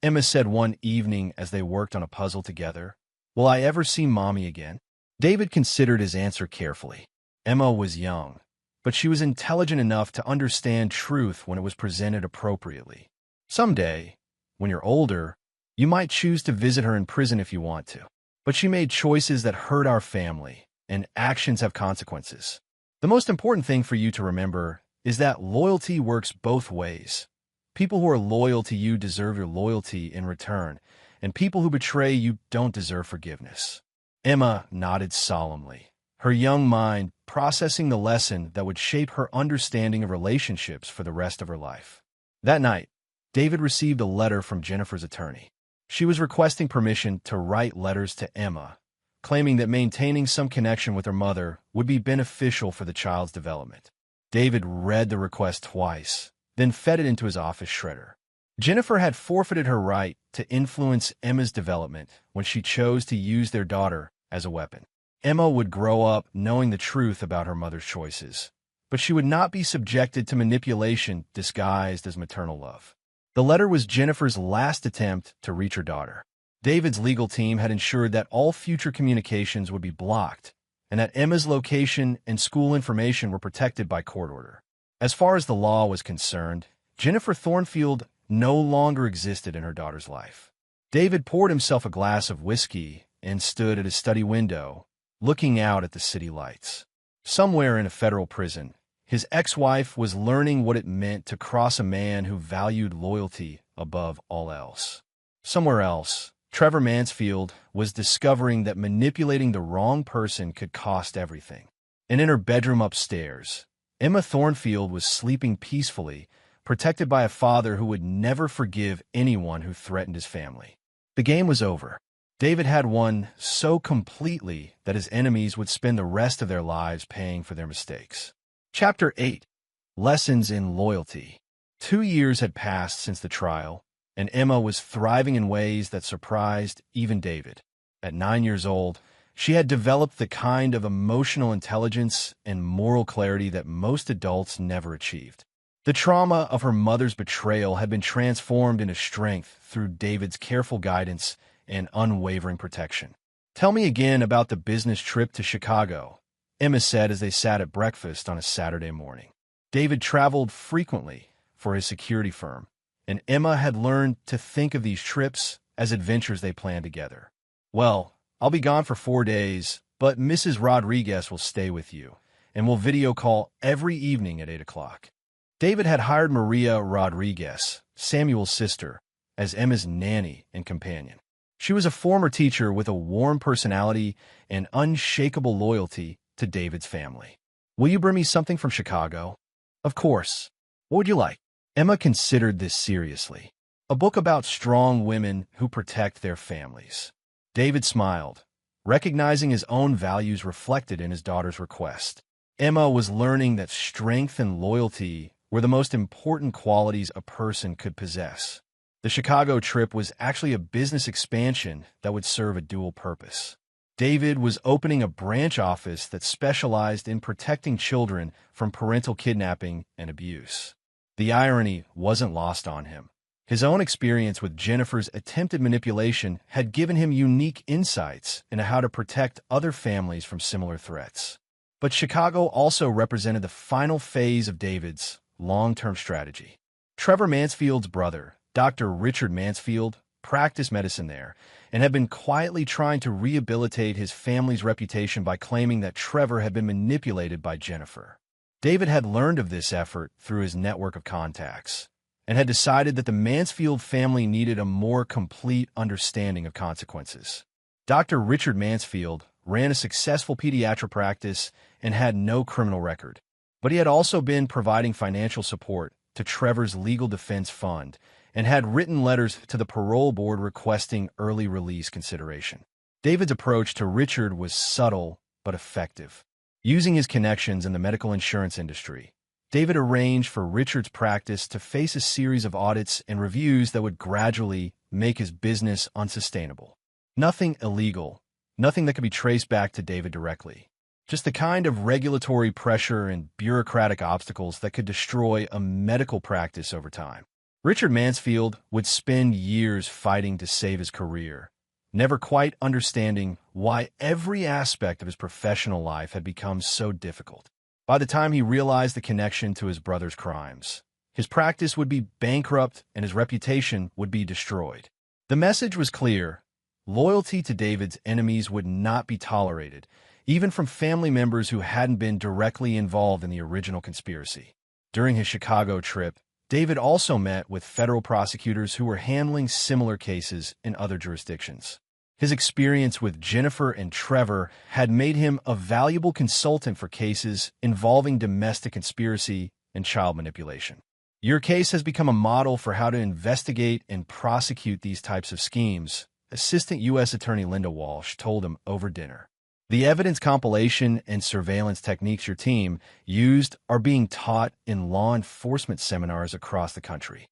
Emma said one evening as they worked on a puzzle together, "will I ever see Mommy again?" David considered his answer carefully. Emma was young, but she was intelligent enough to understand truth when it was presented appropriately. "Someday, when you're older, you might choose to visit her in prison if you want to. But she made choices that hurt our family, and actions have consequences. The most important thing for you to remember is that loyalty works both ways. People who are loyal to you deserve your loyalty in return, and people who betray you don't deserve forgiveness." Emma nodded solemnly, her young mind processing the lesson that would shape her understanding of relationships for the rest of her life. That night, David received a letter from Jennifer's attorney. She was requesting permission to write letters to Emma, claiming that maintaining some connection with her mother would be beneficial for the child's development. David read the request twice, then fed it into his office shredder. Jennifer had forfeited her right to influence Emma's development when she chose to use their daughter as a weapon. Emma would grow up knowing the truth about her mother's choices, but she would not be subjected to manipulation disguised as maternal love. The letter was Jennifer's last attempt to reach her daughter. David's legal team had ensured that all future communications would be blocked and that Emma's location and school information were protected by court order. As far as the law was concerned, Jennifer Thornfield no longer existed in her daughter's life. David poured himself a glass of whiskey and stood at his study window, looking out at the city lights. Somewhere in a federal prison, his ex-wife was learning what it meant to cross a man who valued loyalty above all else. Somewhere else, Trevor Mansfield was discovering that manipulating the wrong person could cost everything. And in her bedroom upstairs, Emma Thornfield was sleeping peacefully, protected by a father who would never forgive anyone who threatened his family. The game was over. David had won so completely that his enemies would spend the rest of their lives paying for their mistakes. Chapter 8. Lessons in Loyalty. 2 years had passed since the trial, and Emma was thriving in ways that surprised even David. At 9 years old, she had developed the kind of emotional intelligence and moral clarity that most adults never achieved. The trauma of her mother's betrayal had been transformed into strength through David's careful guidance and unwavering protection. "Tell me again about the business trip to Chicago," Emma said as they sat at breakfast on a Saturday morning. David traveled frequently for his security firm, and Emma had learned to think of these trips as adventures they planned together. "Well, I'll be gone for 4 days, but Mrs. Rodriguez will stay with you, and we'll video call every evening at 8 o'clock. David had hired Maria Rodriguez, Samuel's sister, as Emma's nanny and companion. She was a former teacher with a warm personality and unshakable loyalty to David's family. "Will you bring me something from Chicago?" "Of course. What would you like?" Emma considered this seriously. "A book about strong women who protect their families." David smiled, recognizing his own values reflected in his daughter's request. Emma was learning that strength and loyalty were the most important qualities a person could possess. The Chicago trip was actually a business expansion that would serve a dual purpose. David was opening a branch office that specialized in protecting children from parental kidnapping and abuse. The irony wasn't lost on him. His own experience with Jennifer's attempted manipulation had given him unique insights into how to protect other families from similar threats. But Chicago also represented the final phase of David's long-term strategy. Trevor Mansfield's brother, Dr. Richard Mansfield, practiced medicine there and had been quietly trying to rehabilitate his family's reputation by claiming that Trevor had been manipulated by Jennifer. David had learned of this effort through his network of contacts and had decided that the Mansfield family needed a more complete understanding of consequences. Dr. Richard Mansfield ran a successful pediatric practice and had no criminal record, but he had also been providing financial support to Trevor's legal defense fund and had written letters to the parole board requesting early release consideration. David's approach to Richard was subtle but effective. Using his connections in the medical insurance industry, David arranged for Richard's practice to face a series of audits and reviews that would gradually make his business unsustainable. Nothing illegal, nothing that could be traced back to David directly. Just the kind of regulatory pressure and bureaucratic obstacles that could destroy a medical practice over time. Richard Mansfield would spend years fighting to save his career, never quite understanding why every aspect of his professional life had become so difficult. By the time he realized the connection to his brother's crimes, his practice would be bankrupt and his reputation would be destroyed. The message was clear. Loyalty to David's enemies would not be tolerated, even from family members who hadn't been directly involved in the original conspiracy. During his Chicago trip, David also met with federal prosecutors who were handling similar cases in other jurisdictions. His experience with Jennifer and Trevor had made him a valuable consultant for cases involving domestic conspiracy and child manipulation. Your case has become a model for how to investigate and prosecute these types of schemes, Assistant U.S. Attorney Linda Walsh told him over dinner. The evidence compilation and surveillance techniques your team used are being taught in law enforcement seminars across the country.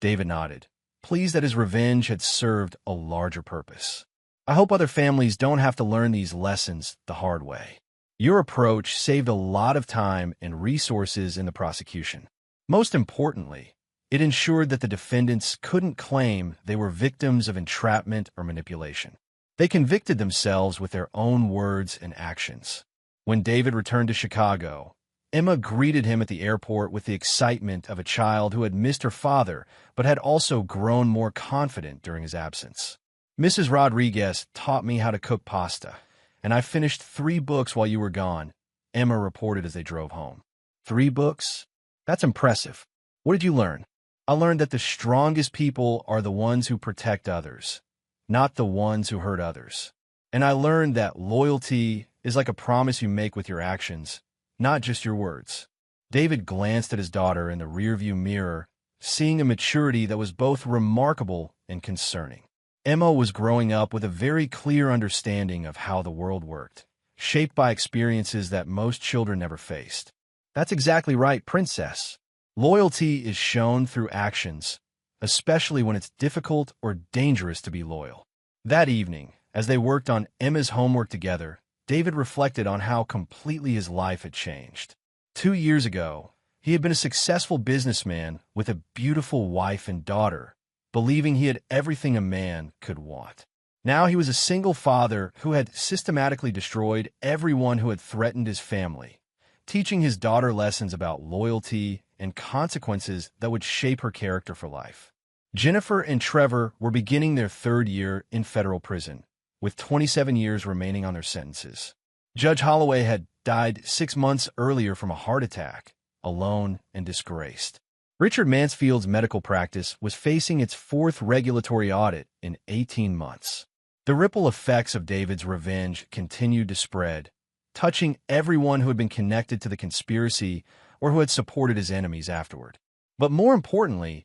David nodded, pleased that his revenge had served a larger purpose. I hope other families don't have to learn these lessons the hard way. Your approach saved a lot of time and resources in the prosecution. Most importantly, it ensured that the defendants couldn't claim they were victims of entrapment or manipulation. They convicted themselves with their own words and actions. When David returned to Chicago, Emma greeted him at the airport with the excitement of a child who had missed her father but had also grown more confident during his absence. Mrs. Rodriguez taught me how to cook pasta, and I finished 3 books while you were gone, Emma reported as they drove home. 3 books? That's impressive. What did you learn? I learned that the strongest people are the ones who protect others, not the ones who hurt others. And I learned that loyalty is like a promise you make with your actions, not just your words. David glanced at his daughter in the rearview mirror, seeing a maturity that was both remarkable and concerning. Emma was growing up with a very clear understanding of how the world worked, shaped by experiences that most children never faced. That's exactly right, princess. Loyalty is shown through actions, especially when it's difficult or dangerous to be loyal. That evening, as they worked on Emma's homework together, David reflected on how completely his life had changed. 2 years ago, he had been a successful businessman with a beautiful wife and daughter, believing he had everything a man could want. Now he was a single father who had systematically destroyed everyone who had threatened his family, teaching his daughter lessons about loyalty and consequences that would shape her character for life. Jennifer and Trevor were beginning their 3rd year in federal prison, with 27 years remaining on their sentences. Judge Holloway had died 6 months earlier from a heart attack, alone and disgraced. Richard Mansfield's medical practice was facing its 4th regulatory audit in 18 months. The ripple effects of David's revenge continued to spread, touching everyone who had been connected to the conspiracy or who had supported his enemies afterward. But more importantly,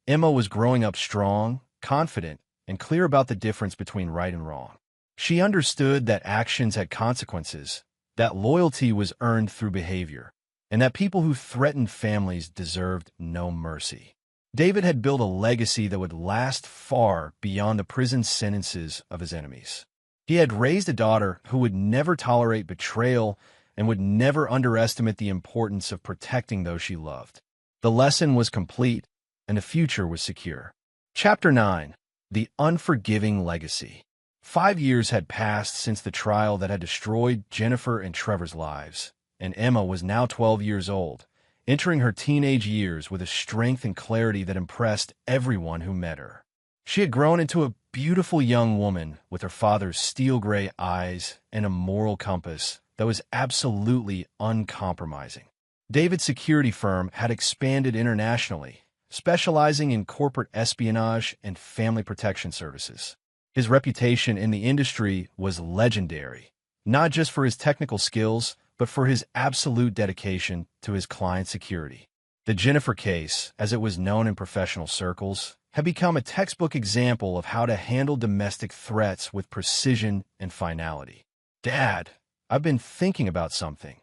Emma was growing up strong, confident, and clear about the difference between right and wrong. She understood that actions had consequences, that loyalty was earned through behavior, and that people who threatened families deserved no mercy. David had built a legacy that would last far beyond the prison sentences of his enemies. He had raised a daughter who would never tolerate betrayal and would never underestimate the importance of protecting those she loved. The lesson was complete, and the future was secure. Chapter 9. The Unforgiving Legacy. 5 years had passed since the trial that had destroyed Jennifer and Trevor's lives, and Emma was now 12 years old, entering her teenage years with a strength and clarity that impressed everyone who met her. She had grown into a beautiful young woman with her father's steel-gray eyes and a moral compass that was absolutely uncompromising. David's security firm had expanded internationally, specializing in corporate espionage and family protection services. His reputation in the industry was legendary, not just for his technical skills, but for his absolute dedication to his client's security. The Jennifer case, as it was known in professional circles, have become a textbook example of how to handle domestic threats with precision and finality. "Dad, I've been thinking about something,"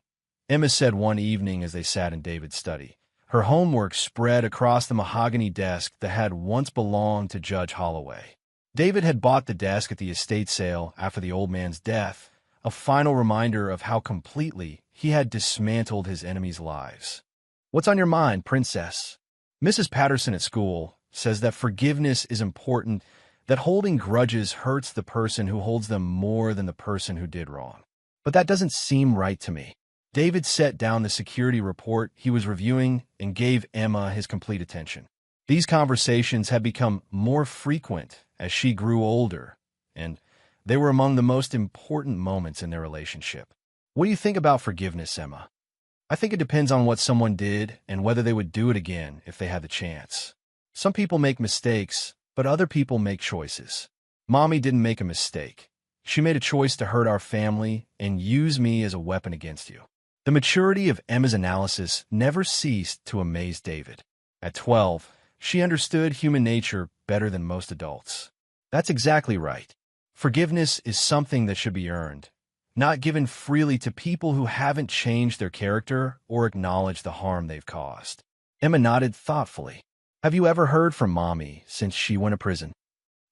Emma said one evening as they sat in David's study, her homework spread across the mahogany desk that had once belonged to Judge Holloway. David had bought the desk at the estate sale after the old man's death, a final reminder of how completely he had dismantled his enemies' lives. "What's on your mind, Princess?" "Mrs. Patterson at school says that forgiveness is important, that holding grudges hurts the person who holds them more than the person who did wrong. But that doesn't seem right to me." David set down the security report he was reviewing and gave Emma his complete attention. These conversations had become more frequent as she grew older, and they were among the most important moments in their relationship. "What do you think about forgiveness, Emma?" "I think it depends on what someone did and whether they would do it again if they had the chance. Some people make mistakes, but other people make choices. Mommy didn't make a mistake. She made a choice to hurt our family and use me as a weapon against you." The maturity of Emma's analysis never ceased to amaze David. At 12, she understood human nature better than most adults. "That's exactly right. Forgiveness is something that should be earned, not given freely to people who haven't changed their character or acknowledged the harm they've caused." Emma nodded thoughtfully. "Have you ever heard from Mommy since she went to prison?"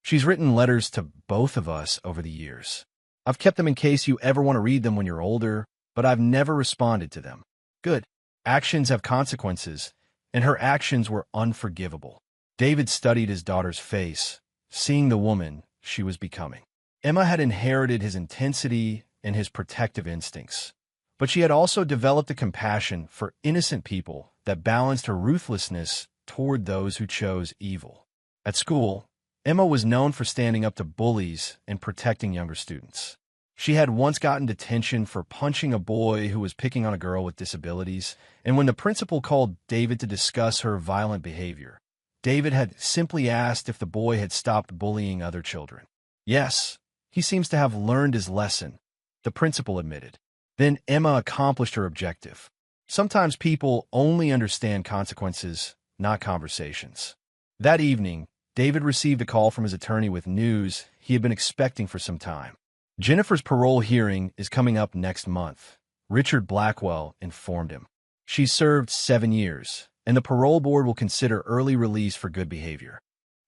"She's written letters to both of us over the years. I've kept them in case you ever want to read them when you're older, but I've never responded to them." "Good. Actions have consequences, and her actions were unforgivable." David studied his daughter's face, seeing the woman she was becoming. Emma had inherited his intensity and his protective instincts, but she had also developed a compassion for innocent people that balanced her ruthlessness toward those who chose evil. At school, Emma was known for standing up to bullies and protecting younger students. She had once gotten detention for punching a boy who was picking on a girl with disabilities, and when the principal called David to discuss her violent behavior, David had simply asked if the boy had stopped bullying other children. "Yes, he seems to have learned his lesson," the principal admitted. Then Emma accomplished her objective. Sometimes people only understand consequences, not conversations. That evening, David received a call from his attorney with news he had been expecting for some time. "Jennifer's parole hearing is coming up next month," Richard Blackwell informed him. "She served 7 years, and the parole board will consider early release for good behavior.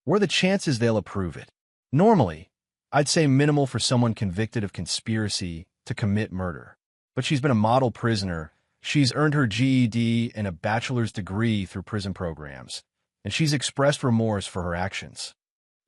What are the chances they'll approve it?" "Normally, I'd say minimal for someone convicted of conspiracy to commit murder. But she's been a model prisoner. She's earned her GED and a bachelor's degree through prison programs, and she's expressed remorse for her actions."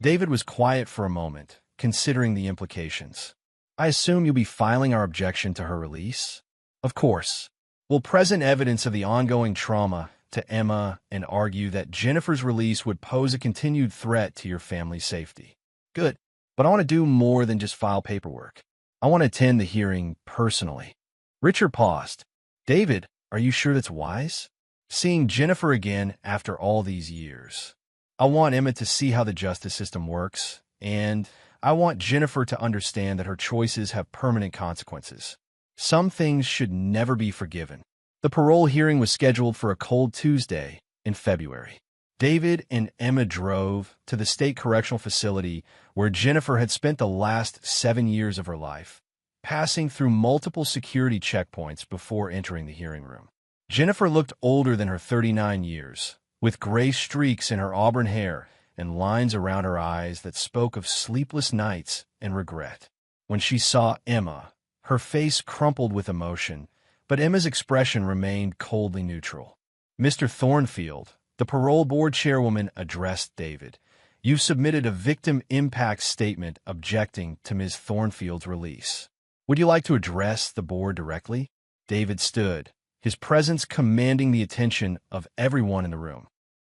David was quiet for a moment, considering the implications. "I assume you'll be filing our objection to her release?" "Of course. We'll present evidence of the ongoing trauma to Emma and argue that Jennifer's release would pose a continued threat to your family's safety." "Good. But I want to do more than just file paperwork. I want to attend the hearing personally." Richard paused. "David, are you sure that's wise? Seeing Jennifer again after all these years. I want Emma to see how the justice system works, and I want Jennifer to understand that her choices have permanent consequences. Some things should never be forgiven." The parole hearing was scheduled for a cold Tuesday in February. David and Emma drove to the state correctional facility where Jennifer had spent the last 7 years of her life, passing through multiple security checkpoints before entering the hearing room. Jennifer looked older than her 39 years, with gray streaks in her auburn hair and lines around her eyes that spoke of sleepless nights and regret. When she saw Emma, her face crumpled with emotion, but Emma's expression remained coldly neutral. "Mr. Thornfield," the parole board chairwoman addressed David, "you've submitted a victim impact statement objecting to Ms. Thornfield's release. Would you like to address the board directly?" David stood, his presence commanding the attention of everyone in the room.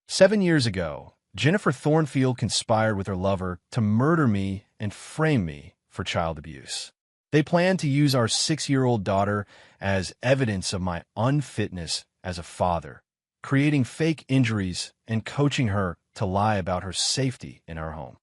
7 years ago, Jennifer Thornfield conspired with her lover to murder me and frame me for child abuse. They planned to use our 6-year-old daughter as evidence of my unfitness as a father, creating fake injuries and coaching her to lie about her safety in our home.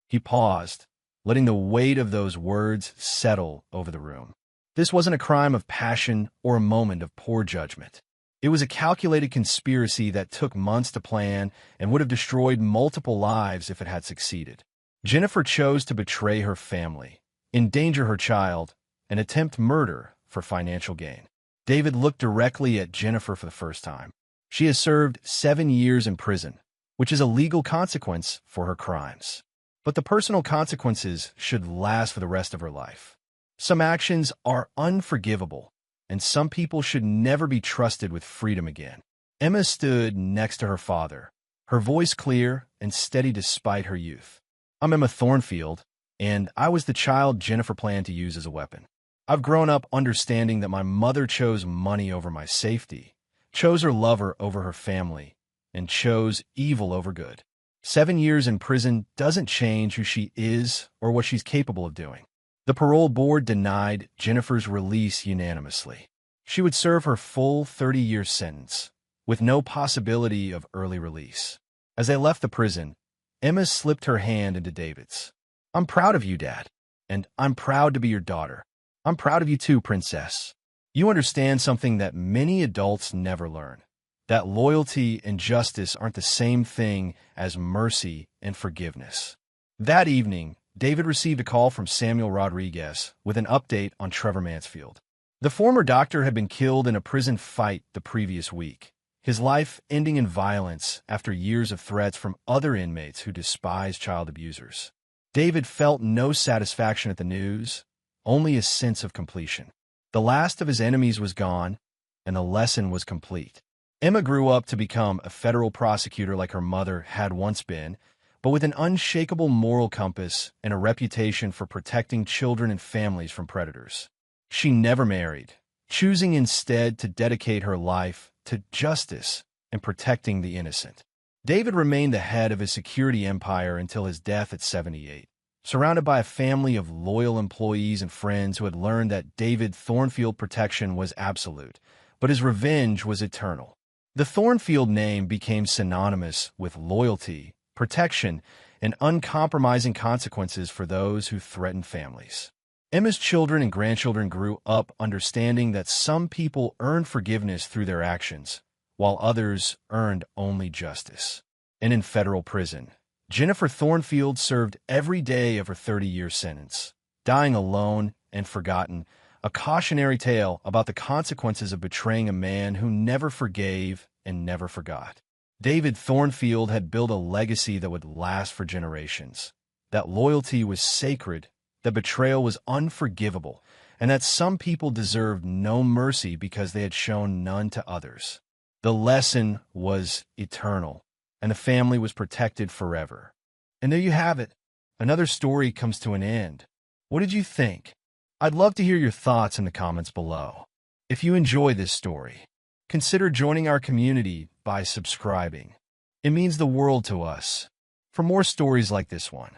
He paused, letting the weight of those words settle over the room. This wasn't a crime of passion or a moment of poor judgment. It was a calculated conspiracy that took months to plan and would have destroyed multiple lives if it had succeeded. Jennifer chose to betray her family, endanger her child, and attempt murder for financial gain. David looked directly at Jennifer for the first time. She has served 7 years in prison, which is a legal consequence for her crimes. But the personal consequences should last for the rest of her life. Some actions are unforgivable, and some people should never be trusted with freedom again. Emma stood next to her father, her voice clear and steady despite her youth. I'm Emma Thornfield, and I was the child Jennifer planned to use as a weapon. I've grown up understanding that my mother chose money over my safety, chose her lover over her family, and chose evil over good. 7 years in prison doesn't change who she is or what she's capable of doing. The parole board denied Jennifer's release unanimously. She would serve her full 30-year sentence, with no possibility of early release. As they left the prison, Emma slipped her hand into David's. I'm proud of you, Dad, and I'm proud to be your daughter. I'm proud of you too, Princess. You understand something that many adults never learn, that loyalty and justice aren't the same thing as mercy and forgiveness. That evening, David received a call from Samuel Rodriguez with an update on Trevor Mansfield. The former doctor had been killed in a prison fight the previous week, his life ending in violence after years of threats from other inmates who despise child abusers. David felt no satisfaction at the news, only a sense of completion. The last of his enemies was gone, and the lesson was complete. Emma grew up to become a federal prosecutor like her mother had once been, but with an unshakable moral compass and a reputation for protecting children and families from predators. She never married, choosing instead to dedicate her life to justice and protecting the innocent. David remained the head of his security empire until his death at 78, surrounded by a family of loyal employees and friends who had learned that David Thornfield protection was absolute, but his revenge was eternal. The Thornfield name became synonymous with loyalty, protection, and uncompromising consequences for those who threatened families. Emma's children and grandchildren grew up understanding that some people earned forgiveness through their actions, while others earned only justice. And in federal prison, Jennifer Thornfield served every day of her 30-year sentence, dying alone and forgotten, a cautionary tale about the consequences of betraying a man who never forgave and never forgot. David Thornfield had built a legacy that would last for generations, that loyalty was sacred, that betrayal was unforgivable, and that some people deserved no mercy because they had shown none to others. The lesson was eternal, and the family was protected forever. And there you have it. Another story comes to an end. What did you think? I'd love to hear your thoughts in the comments below. If you enjoy this story, consider joining our community by subscribing. It means the world to us. For more stories like this one,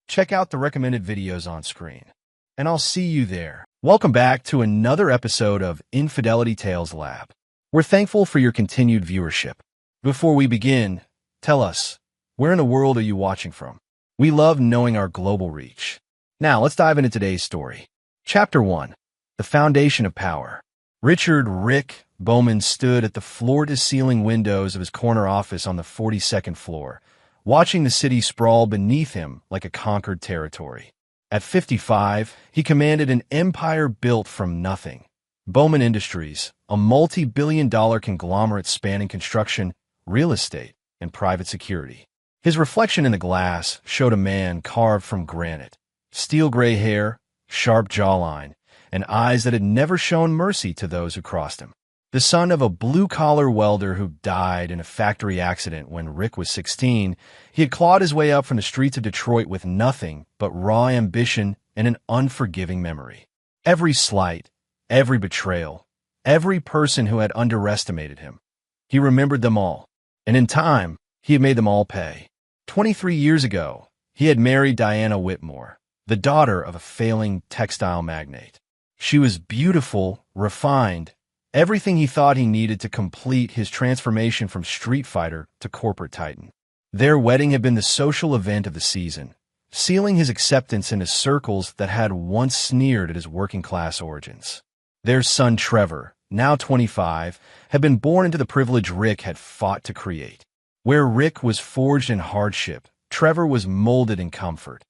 check out the recommended videos on screen. And I'll see you there. Welcome back to another episode of Infidelity Tales Lab. We're thankful for your continued viewership. Before we begin, tell us, where in the world are you watching from? We love knowing our global reach. Now, let's dive into today's story. Chapter 1. The Foundation of Power. Richard "Rick" Bowman stood at the floor-to-ceiling windows of his corner office on the 42nd floor, watching the city sprawl beneath him like a conquered territory. At 55, he commanded an empire built from nothing. Bowman Industries, a multi-billion-dollar conglomerate spanning construction, real estate, and private security. His reflection in the glass showed a man carved from granite, steel-gray hair, sharp jawline, and eyes that had never shown mercy to those who crossed him. The son of a blue-collar welder who died in a factory accident when Rick was 16, he had clawed his way up from the streets of Detroit with nothing but raw ambition and an unforgiving memory. Every slight, every betrayal, every person who had underestimated him, he remembered them all, and in time, he had made them all pay. 23 years ago, he had married Diana Whitmore, the daughter of a failing textile magnate. She was beautiful, refined, everything he thought he needed to complete his transformation from street fighter to corporate titan. Their wedding had been the social event of the season, sealing his acceptance into circles that had once sneered at his working-class origins. Their son Trevor, now 25, had been born into the privilege Rick had fought to create. Where Rick was forged in hardship, Trevor was molded in comfort.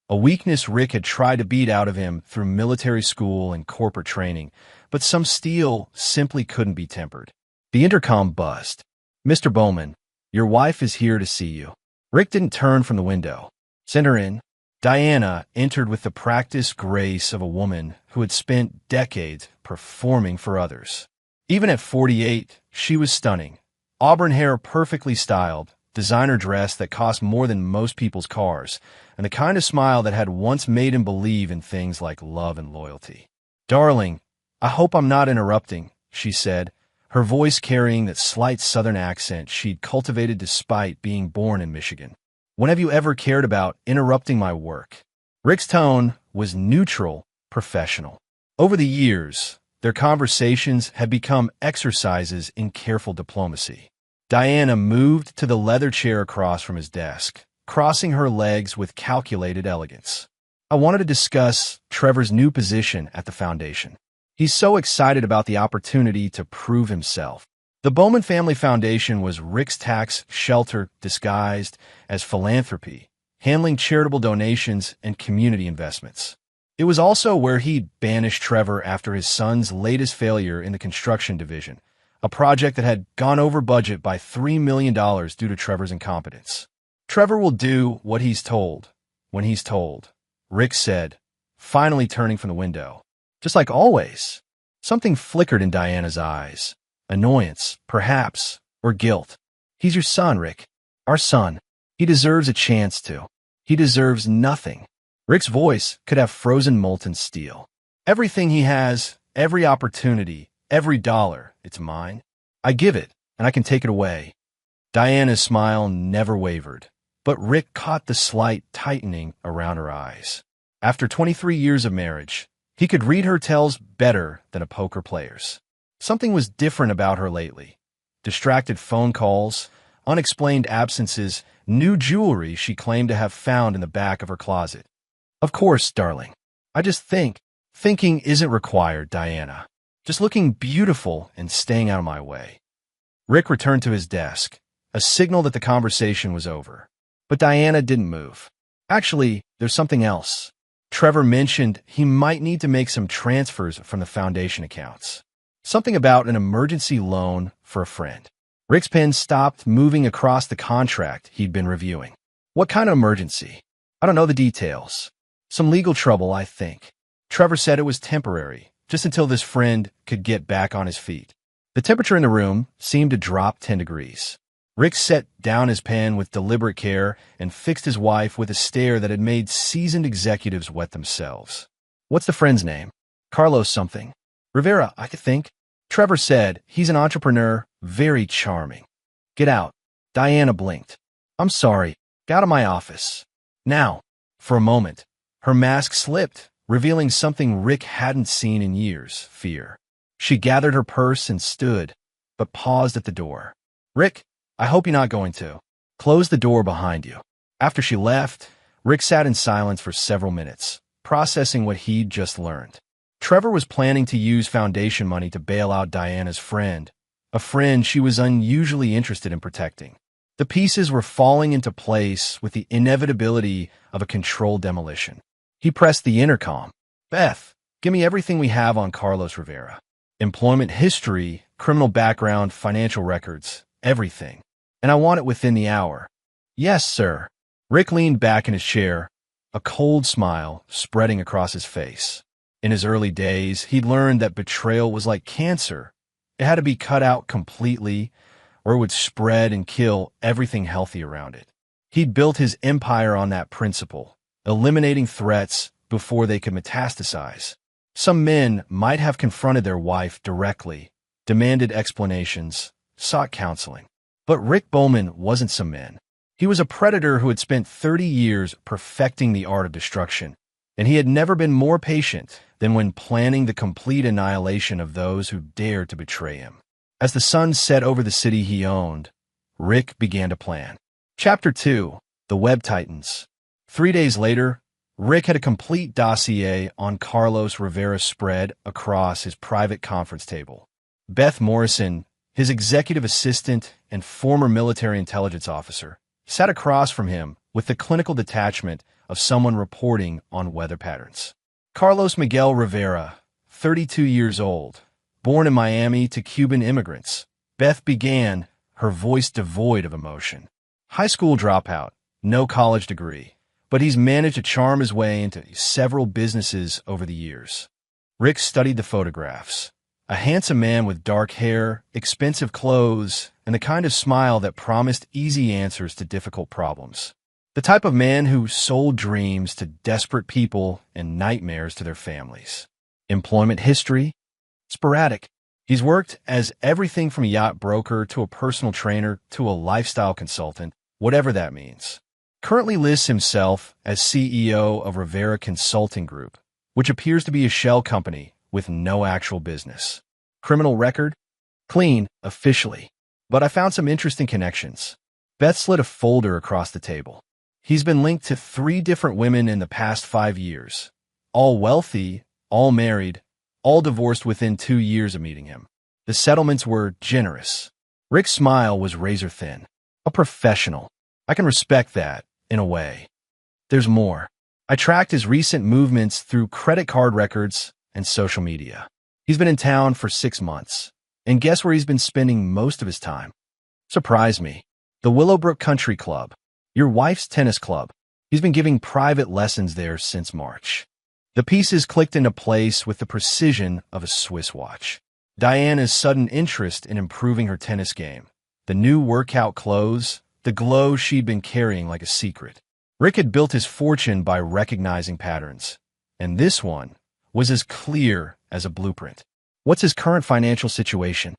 A weakness Rick had tried to beat out of him through military school and corporate training, but some steel simply couldn't be tempered. The intercom buzzed. "Mr. Bowman, your wife is here to see you." Rick didn't turn from the window. "Send her in." Diana entered with the practiced grace of a woman who had spent decades performing for others. Even at 48, she was stunning. Auburn hair perfectly styled, designer dress that cost more than most people's cars, and the kind of smile that had once made him believe in things like love and loyalty. "Darling, I hope I'm not interrupting," she said, her voice carrying that slight southern accent she'd cultivated despite being born in Michigan. "When have you ever cared about interrupting my work?" Rick's tone was neutral, professional. Over the years, their conversations had become exercises in careful diplomacy. Diana moved to the leather chair across from his desk, crossing her legs with calculated elegance. "I wanted to discuss Trevor's new position at the foundation. He's so excited about the opportunity to prove himself." The Bowman Family Foundation was Rick's tax shelter disguised as philanthropy, handling charitable donations and community investments. It was also where he'd banished Trevor after his son's latest failure in the construction division, a project that had gone over budget by $3 million due to Trevor's incompetence. "Trevor will do what he's told, when he's told," Rick said, finally turning from the window. "Just like always." Something flickered in Diana's eyes. Annoyance, perhaps, or guilt. "He's your son, Rick. Our son. He deserves a chance to." "He deserves nothing." Rick's voice could have frozen molten steel. "Everything he has, every opportunity, every dollar, it's mine. I give it, and I can take it away." Diana's smile never wavered, but Rick caught the slight tightening around her eyes. After 23 years of marriage, he could read her tells better than a poker player's. Something was different about her lately. Distracted phone calls, unexplained absences, new jewelry she claimed to have found in the back of her closet. "Of course, darling. I just think." "Thinking isn't required, Diana. Just looking beautiful and staying out of my way." Rick returned to his desk, a signal that the conversation was over. But Diana didn't move. "Actually, there's something else. Trevor mentioned he might need to make some transfers from the foundation accounts. Something about an emergency loan for a friend." Rick's pen stopped moving across the contract he'd been reviewing. "What kind of emergency?" "I don't know the details. Some legal trouble, I think. Trevor said it was temporary, just until this friend could get back on his feet." The temperature in the room seemed to drop 10 degrees. Rick set down his pen with deliberate care and fixed his wife with a stare that had made seasoned executives wet themselves. "What's the friend's name?" "Carlos something. Rivera, I could think." Trevor said, "He's an entrepreneur, very charming." "Get out." Diana blinked. "I'm sorry. Get out of my office." Now, for a moment, her mask slipped, revealing something Rick hadn't seen in years: fear. She gathered her purse and stood, but paused at the door. "Rick, I hope you're not going to." "Close the door behind you." After she left, Rick sat in silence for several minutes, processing what he'd just learned. Trevor was planning to use foundation money to bail out Diana's friend, a friend she was unusually interested in protecting. The pieces were falling into place with the inevitability of a controlled demolition. He pressed the intercom. "Beth, give me everything we have on Carlos Rivera. Employment history, criminal background, financial records, everything. And I want it within the hour." "Yes, sir." Rick leaned back in his chair, a cold smile spreading across his face. In his early days, he'd learned that betrayal was like cancer. It had to be cut out completely, or it would spread and kill everything healthy around it. He'd built his empire on that principle, eliminating threats before they could metastasize. Some men might have confronted their wife directly, demanded explanations, sought counseling. But Rick Bowman wasn't some man. He was a predator who had spent 30 years perfecting the art of destruction, and he had never been more patient than when planning the complete annihilation of those who dared to betray him. As the sun set over the city he owned, Rick began to plan. Chapter 2: The Web Titans. 3 days later, Rick had a complete dossier on Carlos Rivera spread across his private conference table. Beth Morrison, his executive assistant and former military intelligence officer, sat across from him with the clinical detachment of someone reporting on weather patterns. Carlos Miguel Rivera, 32 years old, born in Miami to Cuban immigrants. Beth began, her voice devoid of emotion. High school dropout, no college degree, but he's managed to charm his way into several businesses over the years. Rick studied the photographs. A handsome man with dark hair, expensive clothes, and the kind of smile that promised easy answers to difficult problems. The type of man who sold dreams to desperate people and nightmares to their families. Employment history? Sporadic. He's worked as everything from a yacht broker to a personal trainer to a lifestyle consultant, whatever that means. Currently lists himself as CEO of Rivera Consulting Group, which appears to be a shell company with no actual business. Criminal record? Clean, officially. But I found some interesting connections. Beth slid a folder across the table. He's been linked to 3 different women in the past 5 years. All wealthy, all married, all divorced within 2 years of meeting him. The settlements were generous. Rick's smile was razor thin. A professional. I can respect that, in a way. There's more. I tracked his recent movements through credit card records and social media. He's been in town for 6 months. And guess where he's been spending most of his time? Surprise me. The Willowbrook Country Club. Your wife's tennis club. He's been giving private lessons there since March. The pieces clicked into place with the precision of a Swiss watch. Diana's sudden interest in improving her tennis game. The new workout clothes. The glow she'd been carrying like a secret. Rick had built his fortune by recognizing patterns. And this one was as clear as a blueprint. What's his current financial situation?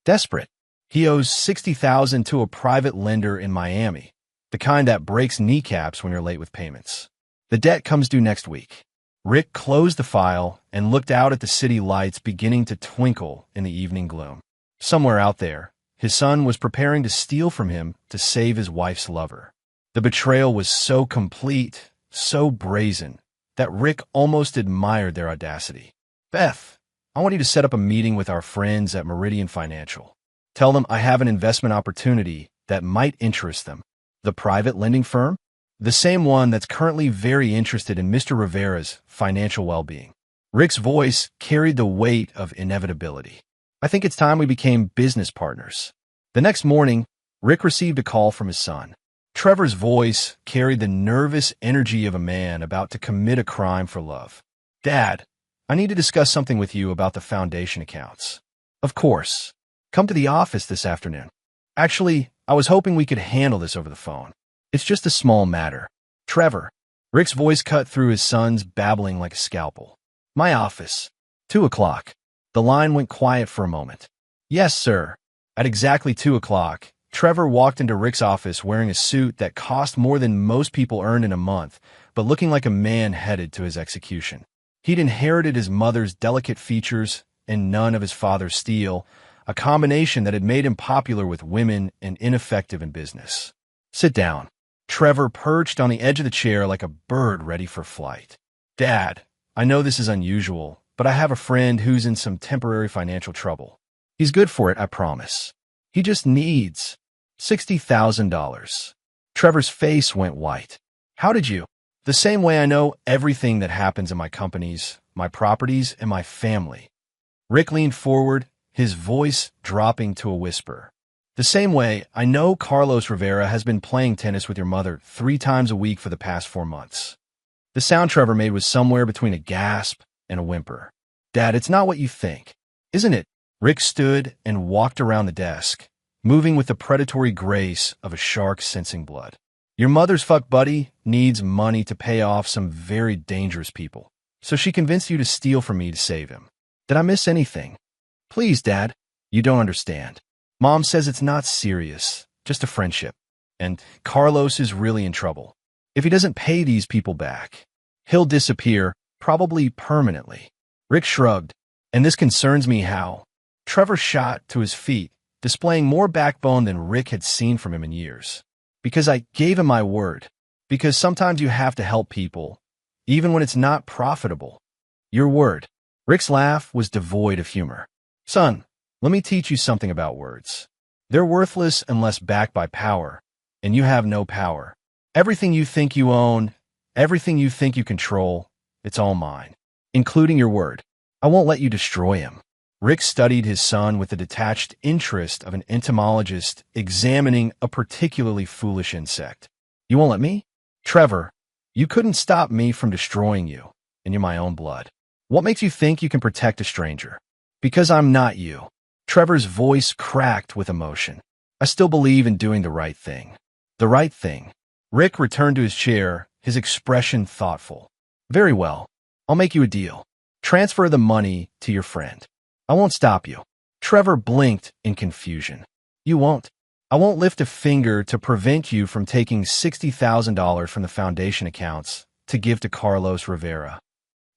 Desperate. He owes $60,000 to a private lender in Miami, the kind that breaks kneecaps when you're late with payments. The debt comes due next week. Rick closed the file and looked out at the city lights beginning to twinkle in the evening gloom. Somewhere out there, his son was preparing to steal from him to save his wife's lover. The betrayal was so complete, so brazen, that Rick almost admired their audacity. Beth, I want you to set up a meeting with our friends at Meridian Financial. Tell them I have an investment opportunity that might interest them. The private lending firm? The same one that's currently very interested in Mr. Rivera's financial well-being. Rick's voice carried the weight of inevitability. I think it's time we became business partners. The next morning, Rick received a call from his son. Trevor's voice carried the nervous energy of a man about to commit a crime for love. Dad, I need to discuss something with you about the foundation accounts. Of course. Come to the office this afternoon. Actually, I was hoping we could handle this over the phone. It's just a small matter. Trevor. Rick's voice cut through his son's babbling like a scalpel. My office. 2 o'clock. The line went quiet for a moment. Yes, sir. At exactly 2 o'clock, Trevor walked into Rick's office wearing a suit that cost more than most people earned in a month, but looking like a man headed to his execution. He'd inherited his mother's delicate features and none of his father's steel, a combination that had made him popular with women and ineffective in business. Sit down. Trevor perched on the edge of the chair like a bird ready for flight. Dad, I know this is unusual, but I have a friend who's in some temporary financial trouble. He's good for it, I promise. He just needs $60,000. Trevor's face went white. How did you? The same way I know everything that happens in my companies, my properties, and my family. Rick leaned forward, his voice dropping to a whisper. The same way I know Carlos Rivera has been playing tennis with your mother 3 times a week for the past 4 months. The sound Trevor made was somewhere between a gasp and a whimper. Dad, it's not what you think. Isn't it? Rick stood and walked around the desk, moving with the predatory grace of a shark sensing blood. Your mother's fuck buddy needs money to pay off some very dangerous people, so she convinced you to steal from me to save him. Did I miss anything? Please, Dad, you don't understand. Mom says it's not serious, just a friendship. And Carlos is really in trouble. If he doesn't pay these people back, he'll disappear, probably permanently. Rick shrugged. And this concerns me how. Trevor shot to his feet, displaying more backbone than Rick had seen from him in years. Because I gave him my word. Because sometimes you have to help people, even when it's not profitable. Your word. Rick's laugh was devoid of humor. Son, Let me teach you something about words. They're worthless unless backed by power, and you have no power. Everything you think you own, everything you think you control, it's all mine, including your word. I won't let you destroy him. Rick studied his son with the detached interest of an entomologist examining a particularly foolish insect. You won't let me? Trevor, you couldn't stop me from destroying you, and you're my own blood. What makes you think you can protect a stranger? Because I'm not you. Trevor's voice cracked with emotion. I still believe in doing the right thing. The right thing. Rick returned to his chair, his expression thoughtful. Very well. I'll make you a deal. Transfer the money to your friend. I won't stop you. Trevor blinked in confusion. You won't. I won't lift a finger to prevent you from taking $60,000 from the foundation accounts to give to Carlos Rivera.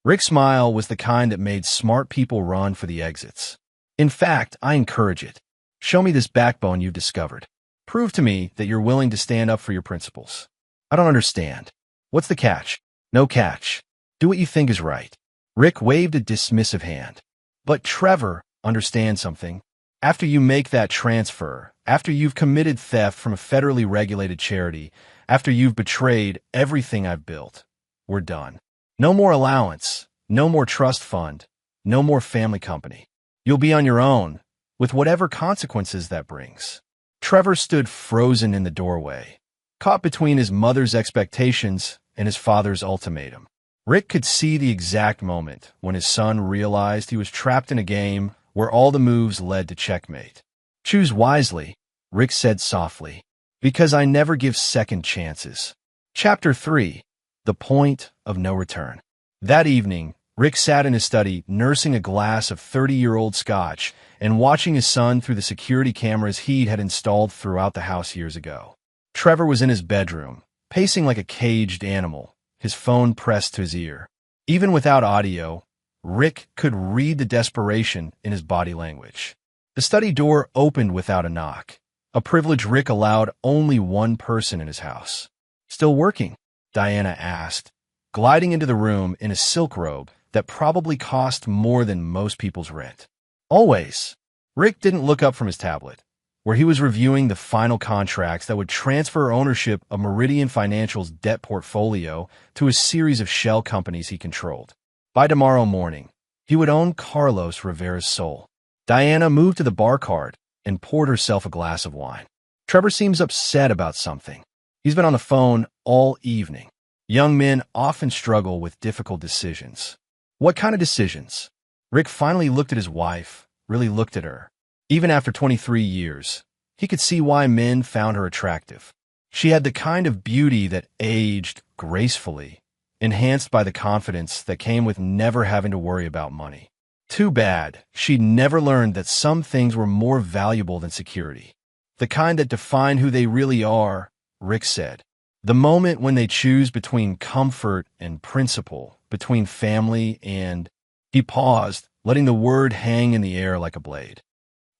Rick's smile was the kind that made smart people run for the exits. In fact, I encourage it. Show me this backbone you've discovered. Prove to me that you're willing to stand up for your principles. I don't understand. What's the catch? No catch. Do what you think is right. Rick waved a dismissive hand. But Trevor, understand something. After you make that transfer, after you've committed theft from a federally regulated charity, after you've betrayed everything I've built, we're done. No more allowance, no more trust fund, no more family company. You'll be on your own, with whatever consequences that brings. Trevor stood frozen in the doorway, caught between his mother's expectations and his father's ultimatum. Rick could see the exact moment when his son realized he was trapped in a game where all the moves led to checkmate. Choose wisely, Rick said softly, because I never give second chances. Chapter 3. The Point of No Return. That evening, Rick sat in his study nursing a glass of 30-year-old scotch and watching his son through the security cameras he had installed throughout the house years ago. Trevor was in his bedroom, pacing like a caged animal, his phone pressed to his ear. Even without audio, Rick could read the desperation in his body language. The study door opened without a knock, a privilege Rick allowed only one person in his house. Still working? Diana asked, gliding into the room in a silk robe that probably cost more than most people's rent. Always. Rick didn't look up from his tablet, where he was reviewing the final contracts that would transfer ownership of Meridian Financial's debt portfolio to a series of shell companies he controlled. By tomorrow morning, he would own Carlos Rivera's soul. Diana moved to the bar cart and poured herself a glass of wine. Trevor seems upset about something. He's been on the phone all evening. Young men often struggle with difficult decisions. What kind of decisions? Rick finally looked at his wife, really looked at her. Even after 23 years, he could see why men found her attractive. She had the kind of beauty that aged gracefully, enhanced by the confidence that came with never having to worry about money. Too bad she'd never learned that some things were more valuable than security. The kind that define who they really are, Rick said. The moment when they choose between comfort and principle, between family and... He paused, letting the word hang in the air like a blade.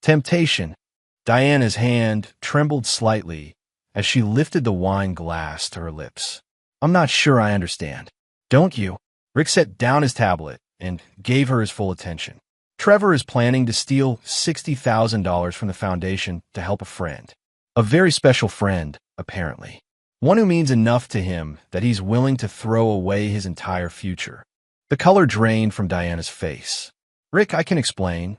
Temptation. Diana's hand trembled slightly as she lifted the wine glass to her lips. I'm not sure I understand. Don't you? Rick set down his tablet and gave her his full attention. Trevor is planning to steal $60,000 from the foundation to help a friend. A very special friend, apparently. One who means enough to him that he's willing to throw away his entire future. The color drained from Diana's face. Rick, I can explain.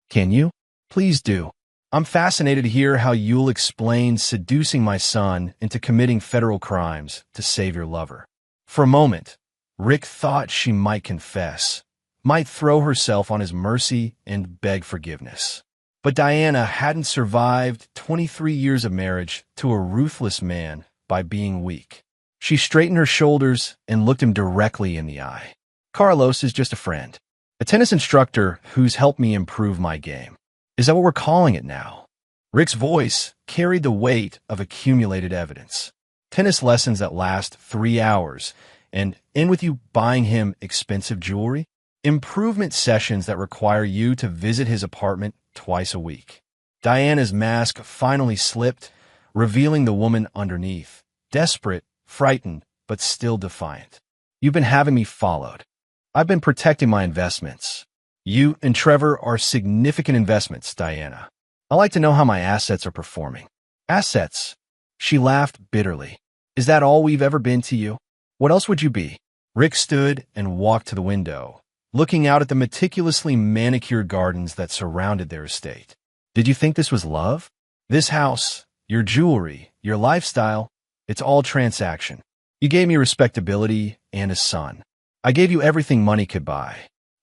Can you? Please do. I'm fascinated to hear how you'll explain seducing my son into committing federal crimes to save your lover. For a moment, Rick thought she might confess, might throw herself on his mercy and beg forgiveness. But Diana hadn't survived 23 years of marriage to a ruthless man by being weak. She straightened her shoulders and looked him directly in the eye. Carlos is just a friend, a tennis instructor who's helped me improve my game. Is that what we're calling it now? Rick's voice carried the weight of accumulated evidence. Tennis lessons that last 3 hours, and in with you buying him expensive jewelry? Improvement sessions that require you to visit his apartment twice a week. Diana's mask finally slipped, revealing the woman underneath, desperate, frightened, but still defiant. You've been having me followed. I've been protecting my investments. You and Trevor are significant investments, Diana. I like to know how my assets are performing. Assets? She laughed bitterly. Is that all we've ever been to you? What else would you be? Rick stood and walked to the window, looking out at the meticulously manicured gardens that surrounded their estate. Did you think this was love? This house, your jewelry, your lifestyle, it's all transaction. You gave me respectability and a son. I gave you everything money could buy.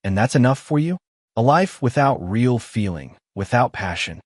And that's enough for you? A life without real feeling, without passion.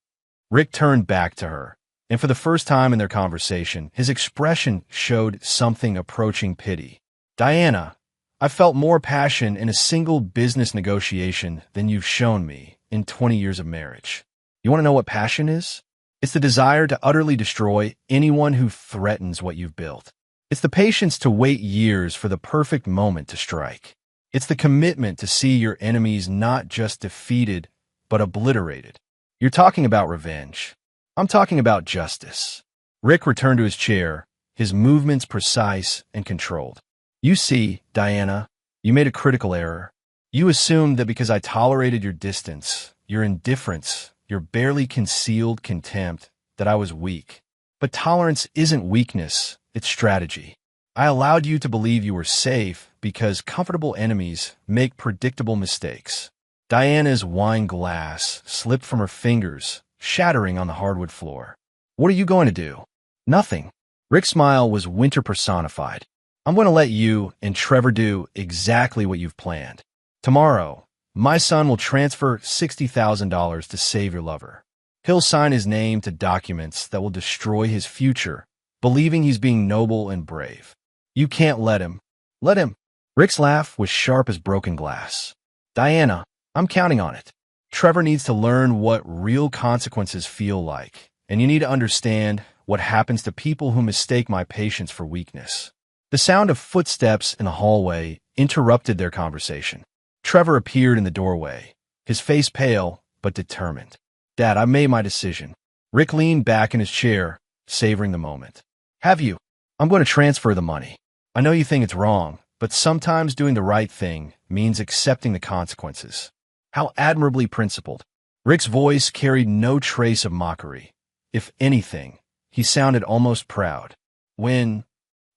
Rick turned back to her, and for the first time in their conversation, his expression showed something approaching pity. Diana, I felt more passion in a single business negotiation than you've shown me in 20 years of marriage. You want to know what passion is? It's the desire to utterly destroy anyone who threatens what you've built. It's the patience to wait years for the perfect moment to strike. It's the commitment to see your enemies not just defeated, but obliterated. You're talking about revenge. I'm talking about justice. Rick returned to his chair, his movements precise and controlled. You see, Diana, you made a critical error. You assumed that because I tolerated your distance, your indifference, your barely concealed contempt, that I was weak. But tolerance isn't weakness. It's strategy. I allowed you to believe you were safe because comfortable enemies make predictable mistakes. Diana's wine glass slipped from her fingers, shattering on the hardwood floor. What are you going to do? Nothing. Rick's smile was winter personified. I'm going to let you and Trevor do exactly what you've planned. Tomorrow, my son will transfer $60,000 to save your lover. He'll sign his name to documents that will destroy his future, believing he's being noble and brave. You can't let him. Let him. Rick's laugh was sharp as broken glass. Diana, I'm counting on it. Trevor needs to learn what real consequences feel like, and you need to understand what happens to people who mistake my patience for weakness. The sound of footsteps in the hallway interrupted their conversation. Trevor appeared in the doorway, his face pale but determined. Dad, I made my decision. Rick leaned back in his chair, savoring the moment. Have you? I'm going to transfer the money. I know you think it's wrong, but sometimes doing the right thing means accepting the consequences. How admirably principled. Rick's voice carried no trace of mockery. If anything, he sounded almost proud. When?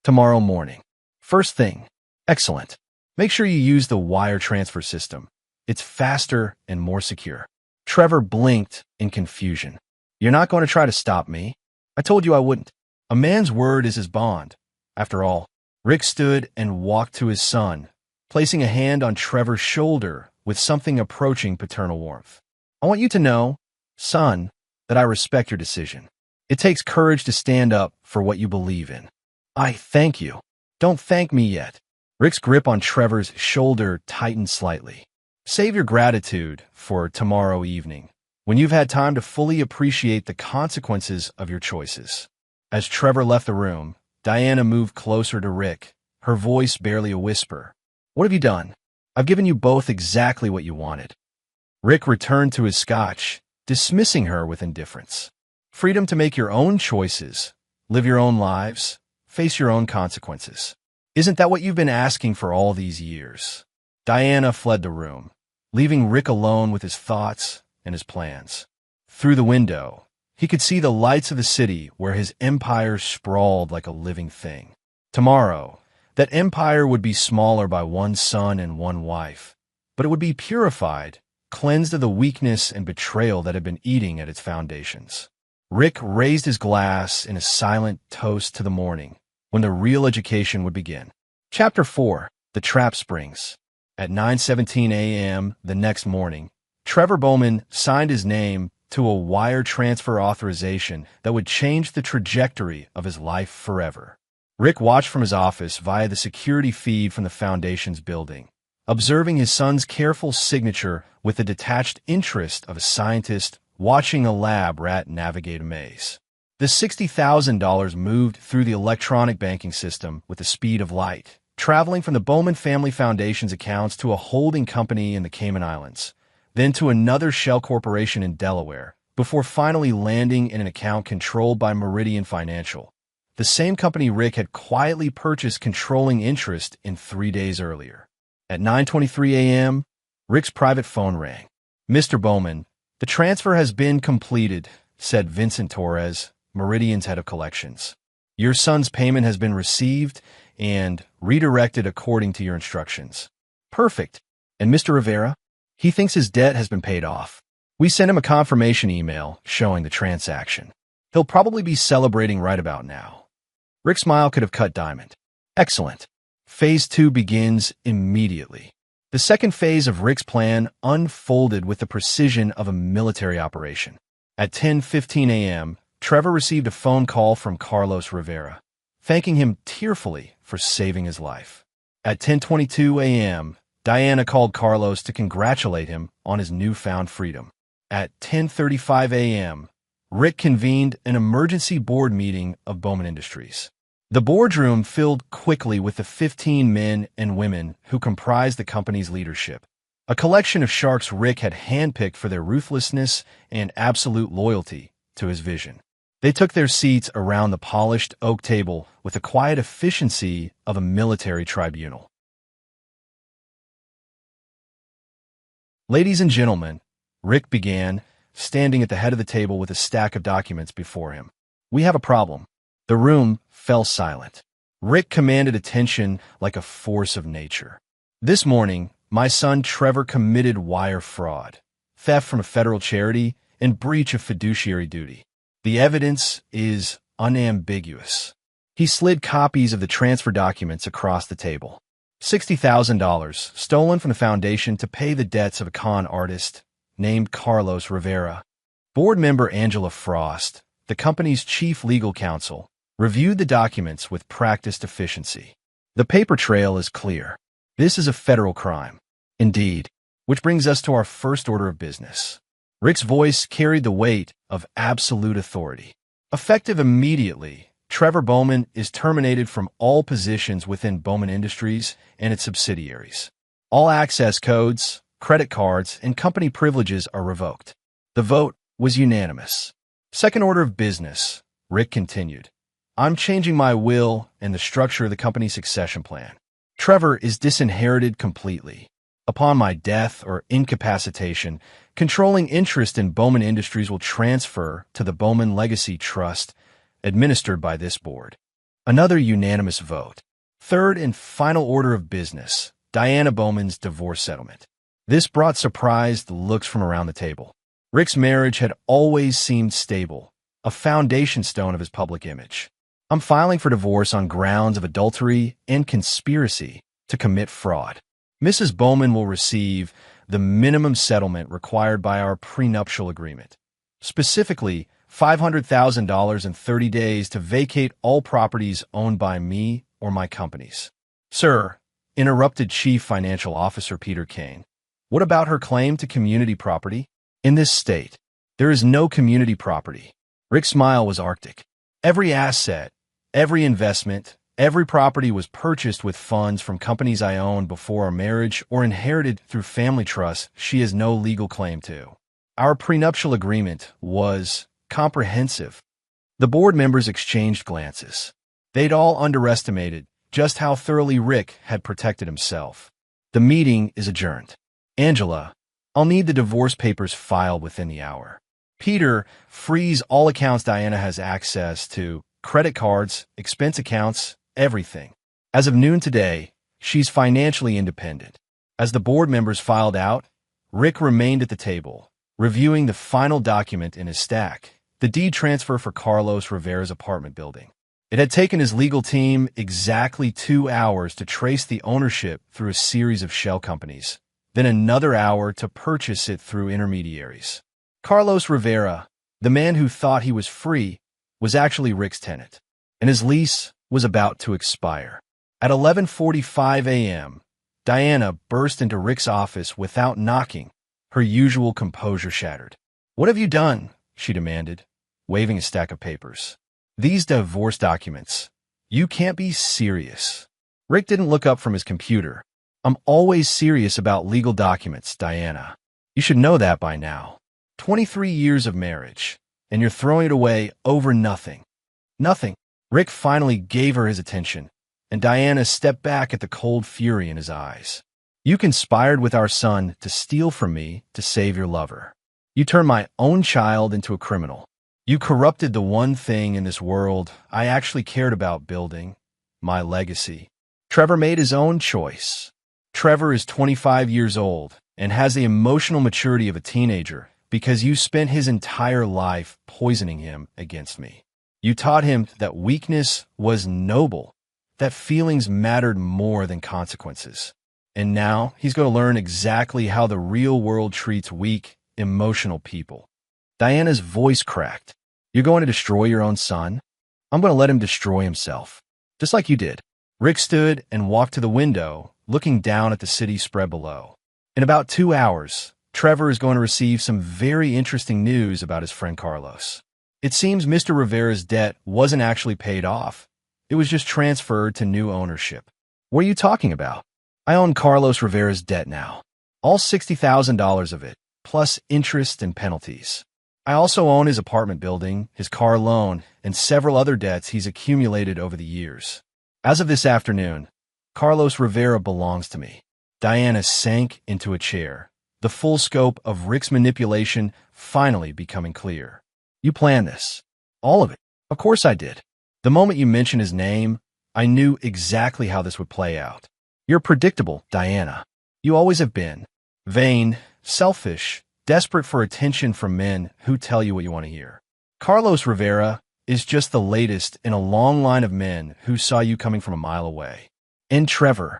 Tomorrow morning. First thing. Excellent. Make sure you use the wire transfer system. It's faster and more secure. Trevor blinked in confusion. You're not going to try to stop me? I told you I wouldn't. A man's word is his bond. After all, Rick stood and walked to his son, placing a hand on Trevor's shoulder with something approaching paternal warmth. I want you to know, son, that I respect your decision. It takes courage to stand up for what you believe in. I thank you. Don't thank me yet. Rick's grip on Trevor's shoulder tightened slightly. Save your gratitude for tomorrow evening, when you've had time to fully appreciate the consequences of your choices. As Trevor left the room, Diana moved closer to Rick, her voice barely a whisper. What have you done? I've given you both exactly what you wanted. Rick returned to his scotch, dismissing her with indifference. Freedom to make your own choices, live your own lives, face your own consequences. Isn't that what you've been asking for all these years? Diana fled the room, leaving Rick alone with his thoughts and his plans. Through the window, he could see the lights of the city where his empire sprawled like a living thing. Tomorrow, that empire would be smaller by one son and one wife, but it would be purified, cleansed of the weakness and betrayal that had been eating at its foundations. Rick raised his glass in a silent toast to the morning, when the real education would begin. Chapter 4. The Trap Springs. At 9:17 a.m. the next morning, Trevor Bowman signed his name to a wire transfer authorization that would change the trajectory of his life forever. Rick watched from his office via the security feed from the Foundation's building, observing his son's careful signature with the detached interest of a scientist watching a lab rat navigate a maze. The $60,000 moved through the electronic banking system with the speed of light, traveling from the Bowman Family Foundation's accounts to a holding company in the Cayman Islands, then to another shell corporation in Delaware, before finally landing in an account controlled by Meridian Financial, the same company Rick had quietly purchased controlling interest in 3 days earlier. At 9:23 a.m., Rick's private phone rang. "Mr. Bowman, the transfer has been completed," said Vincent Torres, Meridian's head of collections. "Your son's payment has been received and redirected according to your instructions." "Perfect. And Mr. Rivera? He thinks his debt has been paid off. We sent him a confirmation email showing the transaction. He'll probably be celebrating right about now." Rick's smile could have cut diamond. "Excellent. Phase 2 begins immediately." The second phase of Rick's plan unfolded with the precision of a military operation. At 10:15 a.m., Trevor received a phone call from Carlos Rivera, thanking him tearfully for saving his life. At 10:22 a.m., Diana called Carlos to congratulate him on his newfound freedom. At 10:35 a.m., Rick convened an emergency board meeting of Bowman Industries. The boardroom filled quickly with the 15 men and women who comprised the company's leadership, a collection of sharks Rick had handpicked for their ruthlessness and absolute loyalty to his vision. They took their seats around the polished oak table with the quiet efficiency of a military tribunal. "Ladies and gentlemen," Rick began, standing at the head of the table with a stack of documents before him, "we have a problem." The room fell silent. Rick commanded attention like a force of nature. "This morning, my son Trevor committed wire fraud, theft from a federal charity, and breach of fiduciary duty. The evidence is unambiguous." He slid copies of the transfer documents across the table. $60,000 stolen from the foundation to pay the debts of a con artist named Carlos Rivera. Board member Angela Frost, the company's chief legal counsel, reviewed the documents with practiced efficiency. "The paper trail is clear. This is a federal crime." "Indeed. Which brings us to our first order of business." Rick's voice carried the weight of absolute authority. "Effective immediately, Trevor Bowman is terminated from all positions within Bowman Industries and its subsidiaries. All access codes, credit cards, and company privileges are revoked." The vote was unanimous. "Second order of business," Rick continued. "I'm changing my will and the structure of the company's succession plan. Trevor is disinherited completely. Upon my death or incapacitation, controlling interest in Bowman Industries will transfer to the Bowman Legacy Trust, administered by this board." Another unanimous vote. Third and final order of business, Diana Bowman's divorce settlement. This brought surprised looks from around the table. Rick's marriage had always seemed stable, a foundation stone of his public image. "I'm filing for divorce on grounds of adultery and conspiracy to commit fraud. Mrs. Bowman will receive the minimum settlement required by our prenuptial agreement, specifically $500,000 in 30 days to vacate all properties owned by me or my companies." "Sir," interrupted Chief Financial Officer Peter Kane, "what about her claim to community property? In this state, there is no community property." Rick's smile was arctic. "Every asset, every investment, every property was purchased with funds from companies I owned before our marriage or inherited through family trust she has no legal claim to. Our prenuptial agreement was comprehensive." The board members exchanged glances. They'd all underestimated just how thoroughly Rick had protected himself. "The meeting is adjourned. Angela, I'll need the divorce papers filed within the hour. Peter, freeze all accounts Diana has access to, credit cards, expense accounts, everything. As of noon today, she's financially independent." As the board members filed out, Rick remained at the table, reviewing the final document in his stack, the deed transfer for Carlos Rivera's apartment building. It had taken his legal team exactly 2 hours to trace the ownership through a series of shell companies, then another hour to purchase it through intermediaries. Carlos Rivera, the man who thought he was free, was actually Rick's tenant, and his lease was about to expire. At 11:45 a.m., Diana burst into Rick's office without knocking, her usual composure shattered. "What have you done?" she demanded, waving a stack of papers. "These divorce documents. You can't be serious." Rick didn't look up from his computer. "I'm always serious about legal documents, Diana. You should know that by now. 23 years of marriage, and you're throwing it away over nothing." "Nothing." Rick finally gave her his attention, and Diana stepped back at the cold fury in his eyes. You conspired with our son to steal from me to save your lover. You turned my own child into a criminal. You corrupted the one thing in this world I actually cared about building, my legacy. Trevor made his own choice. Trevor is 25 years old and has the emotional maturity of a teenager because you spent his entire life poisoning him against me. You taught him that weakness was noble, that feelings mattered more than consequences. And now he's going to learn exactly how the real world treats weak, emotional people. Diana's voice cracked. You're going to destroy your own son? I'm going to let him destroy himself, just like you did. Rick stood and walked to the window, looking down at the city spread below. In about 2 hours, Trevor is going to receive some very interesting news about his friend Carlos. It seems Mr. Rivera's debt wasn't actually paid off. It was just transferred to new ownership. What are you talking about? I own Carlos Rivera's debt now. All $60,000 of it, plus interest and penalties. I also own his apartment building, his car loan, and several other debts he's accumulated over the years. As of this afternoon, Carlos Rivera belongs to me. Diana sank into a chair, the full scope of Rick's manipulation finally becoming clear. You planned this. All of it. Of course I did. The moment you mentioned his name, I knew exactly how this would play out. You're predictable, Diana. You always have been. Vain, selfish, desperate for attention from men who tell you what you want to hear. Carlos Rivera is just the latest in a long line of men who saw you coming from a mile away. And Trevor.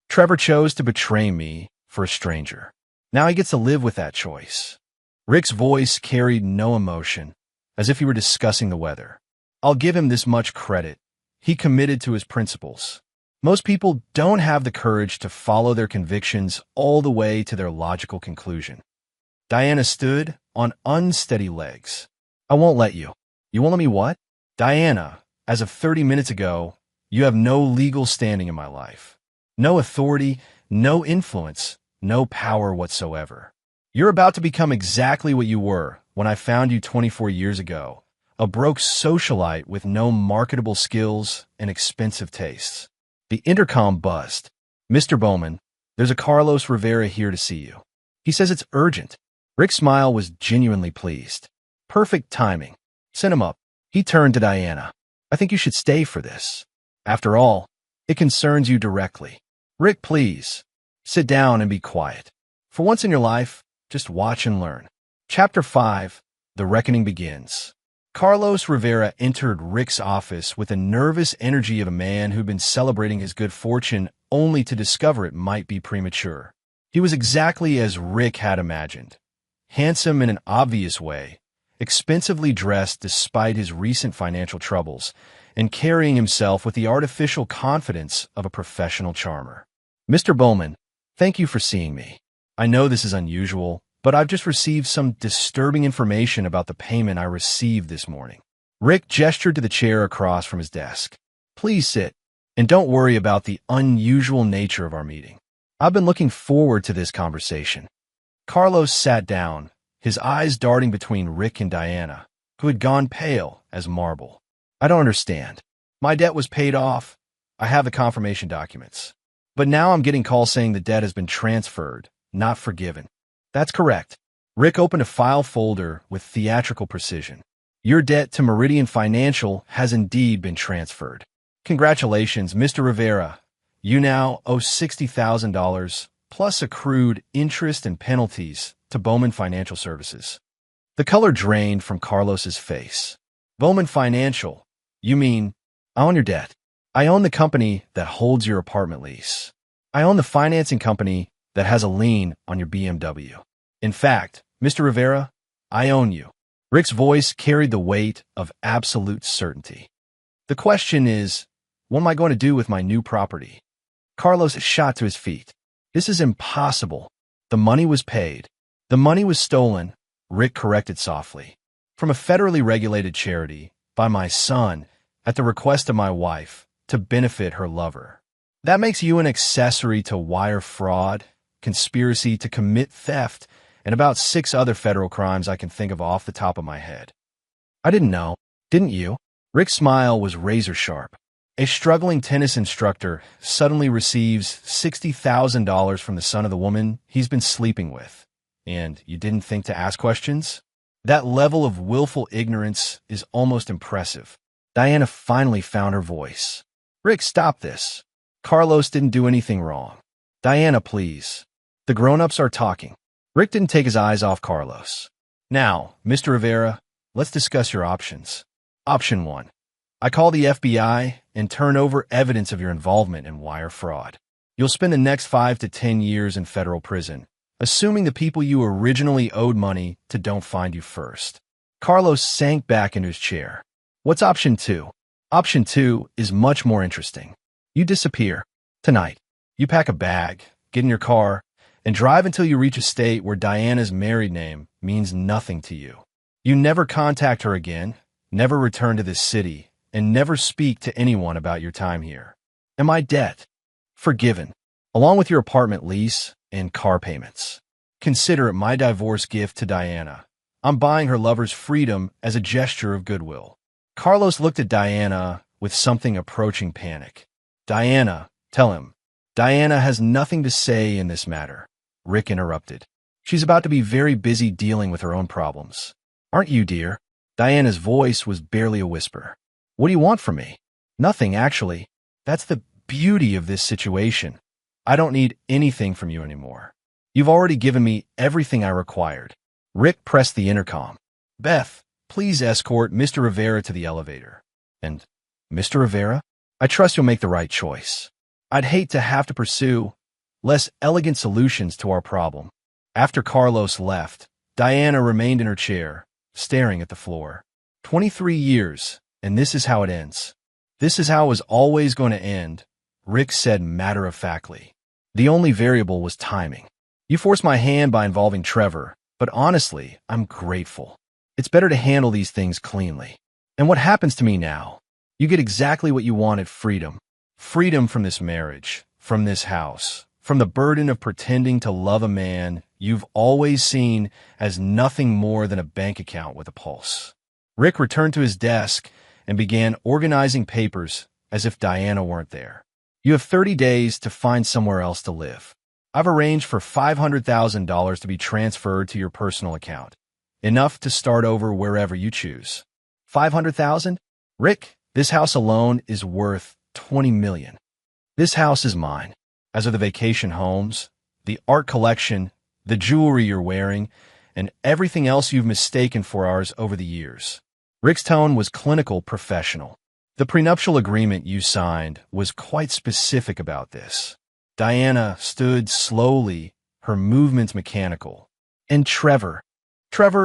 Trevor chose to betray me for a stranger. Now he gets to live with that choice. Rick's voice carried no emotion, as if he were discussing the weather. I'll give him this much credit. He committed to his principles. Most people don't have the courage to follow their convictions all the way to their logical conclusion. Diana stood on unsteady legs. I won't let you. You won't let me what? Diana, as of 30 minutes ago, you have no legal standing in my life. No authority, no influence, no power whatsoever. You're about to become exactly what you were when I found you 24 years ago, a broke socialite with no marketable skills and expensive tastes. The intercom buzzed. Mr. Bowman, there's a Carlos Rivera here to see you. He says it's urgent. Rick's smile was genuinely pleased. Perfect timing. Send him up. He turned to Diana. I think you should stay for this. After all, it concerns you directly. Rick, please. Sit down and be quiet. For once in your life, just watch and learn. Chapter 5. The Reckoning Begins. Carlos Rivera entered Rick's office with the nervous energy of a man who'd been celebrating his good fortune only to discover it might be premature. He was exactly as Rick had imagined. Handsome in an obvious way, expensively dressed despite his recent financial troubles, and carrying himself with the artificial confidence of a professional charmer. Mr. Bowman, thank you for seeing me. I know this is unusual, but I've just received some disturbing information about the payment I received this morning. Rick gestured to the chair across from his desk. Please sit, and don't worry about the unusual nature of our meeting. I've been looking forward to this conversation. Carlos sat down, his eyes darting between Rick and Diana, who had gone pale as marble. I don't understand. My debt was paid off. I have the confirmation documents. But now I'm getting calls saying the debt has been transferred, not forgiven. That's correct. Rick opened a file folder with theatrical precision. Your debt to Meridian Financial has indeed been transferred. Congratulations, Mr. Rivera. You now owe $60,000 plus accrued interest and penalties to Bowman Financial Services. The color drained from Carlos's face. Bowman Financial? You mean, I own your debt. I own the company that holds your apartment lease. I own the financing company that has a lien on your BMW. In fact, Mr. Rivera, I own you. Rick's voice carried the weight of absolute certainty. The question is, what am I going to do with my new property? Carlos shot to his feet. This is impossible. The money was paid. The money was stolen, Rick corrected softly, from a federally regulated charity, by my son, at the request of my wife, to benefit her lover. That makes you an accessory to wire fraud, conspiracy to commit theft, and about 6 other federal crimes I can think of off the top of my head. I didn't know. Didn't you? Rick's smile was razor sharp. A struggling tennis instructor suddenly receives $60,000 from the son of the woman he's been sleeping with. And you didn't think to ask questions? That level of willful ignorance is almost impressive. Diana finally found her voice. Rick, stop this. Carlos didn't do anything wrong. Diana, please. The grown-ups are talking. Rick didn't take his eyes off Carlos. Now, Mr. Rivera, let's discuss your options. Option 1. I call the FBI and turn over evidence of your involvement in wire fraud. You'll spend the next 5 to 10 years in federal prison, assuming the people you originally owed money to don't find you first. Carlos sank back into his chair. What's option 2? Option 2 is much more interesting. You disappear. Tonight, you pack a bag, get in your car, and drive until you reach a state where Diana's married name means nothing to you. You never contact her again, never return to this city, and never speak to anyone about your time here. And my debt? Forgiven, along with your apartment lease and car payments. Consider it my divorce gift to Diana. I'm buying her lover's freedom as a gesture of goodwill. Carlos looked at Diana with something approaching panic. Diana, tell him. Diana has nothing to say in this matter. Rick interrupted. She's about to be very busy dealing with her own problems. Aren't you, dear? Diana's voice was barely a whisper. What do you want from me? Nothing, actually. That's the beauty of this situation. I don't need anything from you anymore. You've already given me everything I required. Rick pressed the intercom. Beth, please escort Mr. Rivera to the elevator. And, Mr. Rivera, I trust you'll make the right choice. I'd hate to have to pursue less elegant solutions to our problem. After Carlos left, Diana remained in her chair, staring at the floor. 23 years, and this is how it ends. This is how it was always going to end, Rick said matter-of-factly. The only variable was timing. You forced my hand by involving Trevor, but honestly, I'm grateful. It's better to handle these things cleanly. And what happens to me now? You get exactly what you wanted, freedom. Freedom from this marriage, from this house, from the burden of pretending to love a man you've always seen as nothing more than a bank account with a pulse. Rick returned to his desk and began organizing papers as if Diana weren't there. You have 30 days to find somewhere else to live. I've arranged for $500,000 to be transferred to your personal account. Enough to start over wherever you choose. $500,000? Rick, this house alone is worth $20 million. This house is mine, as are the vacation homes, the art collection, the jewelry you're wearing, and everything else you've mistaken for ours over the years. Rick's tone was clinical, professional. The prenuptial agreement you signed was quite specific about this. Diana stood slowly, her movements mechanical. And Trevor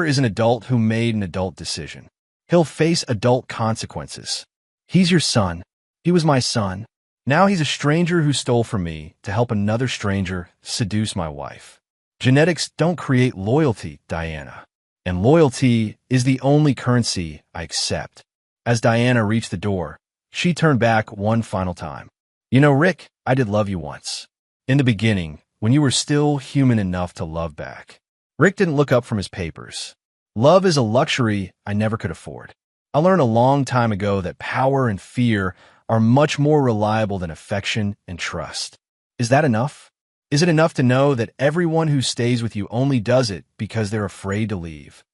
is an adult who made an adult decision. He'll face adult consequences. He's your son. He was my son. Now he's a stranger who stole from me to help another stranger seduce my wife. Genetics don't create loyalty, Diana. And loyalty is the only currency I accept. As Diana reached the door, she turned back one final time. You know, Rick, I did love you once. In the beginning, when you were still human enough to love back. Rick didn't look up from his papers. Love is a luxury I never could afford. I learned a long time ago that power and fear are much more reliable than affection and trust. Is that enough? Is it enough to know that everyone who stays with you only does it because they're afraid to leave?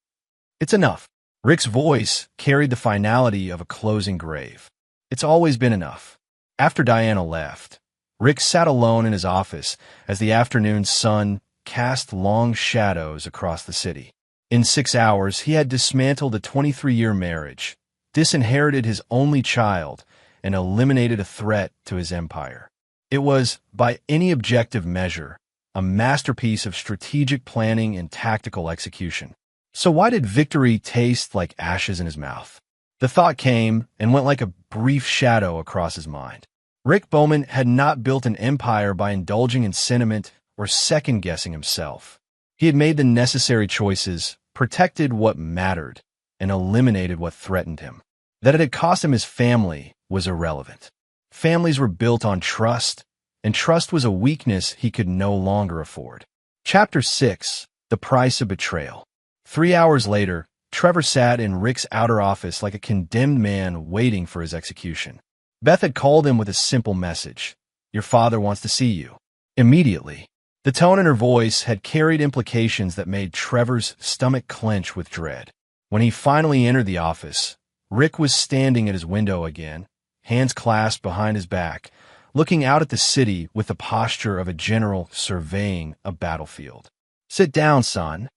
It's enough. Rick's voice carried the finality of a closing grave. It's always been enough. After Diana left, Rick sat alone in his office as the afternoon sun cast long shadows across the city. In 6 hours, he had dismantled a 23-year marriage, disinherited his only child, and eliminated a threat to his empire. It was, by any objective measure, a masterpiece of strategic planning and tactical execution. So why did victory taste like ashes in his mouth? The thought came and went like a brief shadow across his mind. Rick Bowman had not built an empire by indulging in sentiment or second-guessing himself. He had made the necessary choices, protected what mattered, and eliminated what threatened him. That it had cost him his family was irrelevant. Families were built on trust, and trust was a weakness he could no longer afford. Chapter 6: The Price of Betrayal. 3 hours later, Trevor sat in Rick's outer office like a condemned man waiting for his execution. Beth had called him with a simple message. Your father wants to see you. Immediately. The tone in her voice had carried implications that made Trevor's stomach clench with dread. When he finally entered the office, Rick was standing at his window again, hands clasped behind his back, looking out at the city with the posture of a general surveying a battlefield. Sit down, son.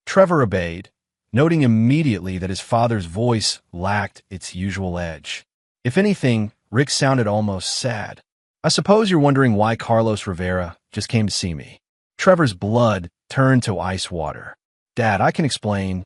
Trevor obeyed, noting immediately that his father's voice lacked its usual edge. If anything, Rick sounded almost sad. I suppose you're wondering why Carlos Rivera just came to see me. Trevor's blood turned to ice water. Dad, I can explain.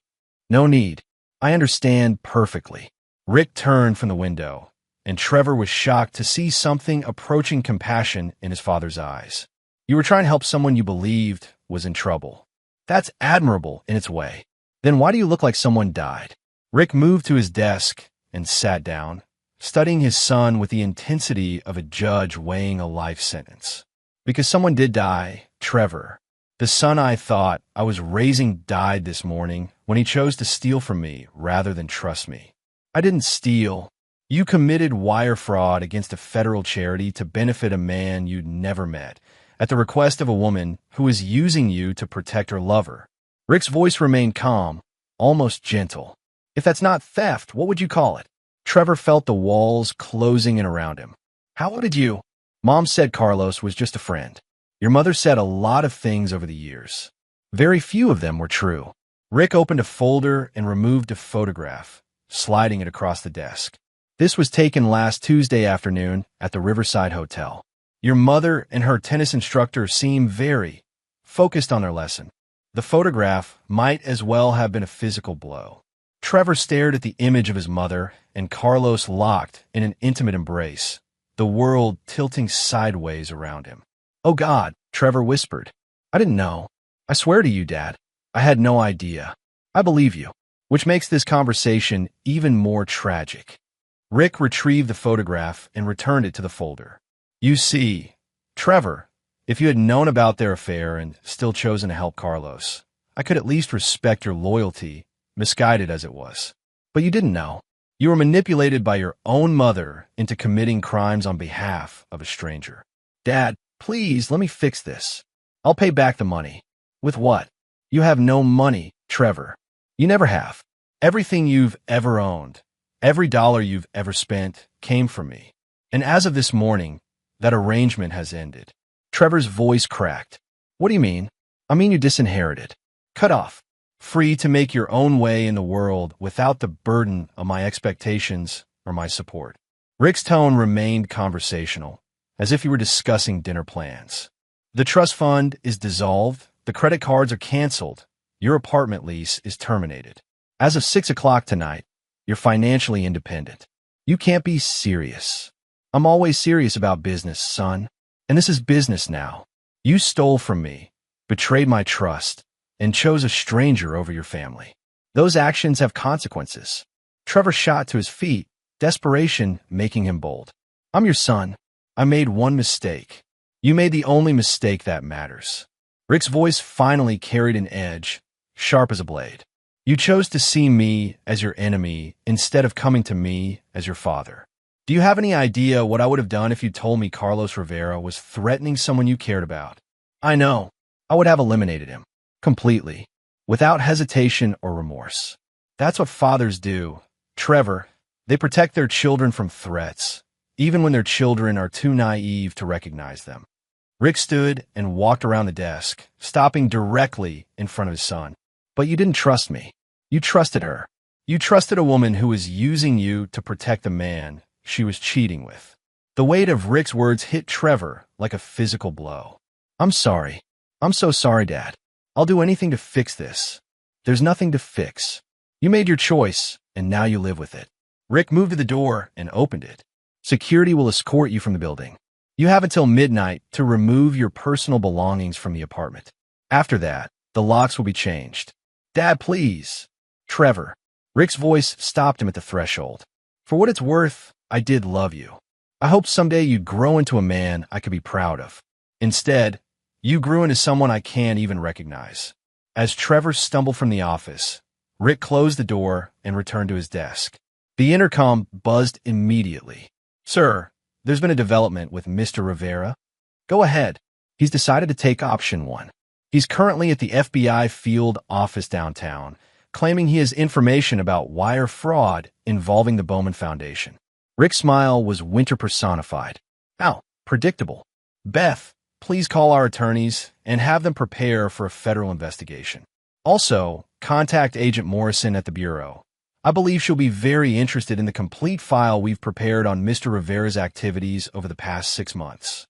No need. I understand perfectly. Rick turned from the window, and Trevor was shocked to see something approaching compassion in his father's eyes. You were trying to help someone you believed was in trouble. That's admirable in its way. Then why do you look like someone died? Rick moved to his desk and sat down, studying his son with the intensity of a judge weighing a life sentence. Because someone did die, Trevor. The son I thought I was raising died this morning when he chose to steal from me rather than trust me. I didn't steal. You committed wire fraud against a federal charity to benefit a man you'd never met, at the request of a woman who was using you to protect her lover. Rick's voice remained calm, almost gentle. If that's not theft, what would you call it? Trevor felt the walls closing in around him. How did you? Mom said Carlos was just a friend. Your mother said a lot of things over the years. Very few of them were true. Rick opened a folder and removed a photograph, sliding it across the desk. This was taken last Tuesday afternoon at the Riverside Hotel. Your mother and her tennis instructor seem very focused on their lesson. The photograph might as well have been a physical blow. Trevor stared at the image of his mother and Carlos locked in an intimate embrace, the world tilting sideways around him. Oh God, Trevor whispered. I didn't know. I swear to you, Dad, I had no idea. I believe you, which makes this conversation even more tragic. Rick retrieved the photograph and returned it to the folder. You see, Trevor, if you had known about their affair and still chosen to help Carlos, I could at least respect your loyalty, misguided as it was. But you didn't know. You were manipulated by your own mother into committing crimes on behalf of a stranger. Dad, please let me fix this. I'll pay back the money. With what? You have no money, Trevor. You never have. Everything you've ever owned, every dollar you've ever spent came from me. And as of this morning, that arrangement has ended. Trevor's voice cracked. What do you mean? I mean you disinherited. Cut off. Free to make your own way in the world without the burden of my expectations or my support. Rick's tone remained conversational, as if you were discussing dinner plans. The trust fund is dissolved, the credit cards are canceled, your apartment lease is terminated. As of 6 o'clock tonight, you're financially independent. You can't be serious. I'm always serious about business, son. And this is business now. You stole from me, betrayed my trust, and chose a stranger over your family. Those actions have consequences. Trevor shot to his feet, desperation making him bold. I'm your son. I made one mistake. You made the only mistake that matters. Rick's voice finally carried an edge, sharp as a blade. You chose to see me as your enemy instead of coming to me as your father. Do you have any idea what I would have done if you told me Carlos Rivera was threatening someone you cared about? I know. I would have eliminated him. Completely. Without hesitation or remorse. That's what fathers do. Trevor, they protect their children from threats, even when their children are too naive to recognize them. Rick stood and walked around the desk, stopping directly in front of his son. But you didn't trust me. You trusted her. You trusted a woman who was using you to protect the man she was cheating with. The weight of Rick's words hit Trevor like a physical blow. I'm sorry. I'm so sorry, Dad. I'll do anything to fix this. There's nothing to fix. You made your choice, and now you live with it. Rick moved to the door and opened it. Security will escort you from the building. You have until midnight to remove your personal belongings from the apartment. After that, the locks will be changed. Dad, please. Trevor. Rick's voice stopped him at the threshold. For what it's worth, I did love you. I hoped someday you'd grow into a man I could be proud of. Instead, you grew into someone I can't even recognize. As Trevor stumbled from the office, Rick closed the door and returned to his desk. The intercom buzzed immediately. Sir, There's been a development with Mr. Rivera. Go ahead. He's decided to take option one. He's currently at the FBI field office downtown, claiming he has information about wire fraud involving the Bowman Foundation. Rick's smile was winter personified. How predictable. Beth, please call our attorneys and have them prepare for a federal investigation. Also, contact Agent Morrison at the Bureau. I believe she'll be very interested in the complete file we've prepared on Mr. Rivera's activities over the past 6 months.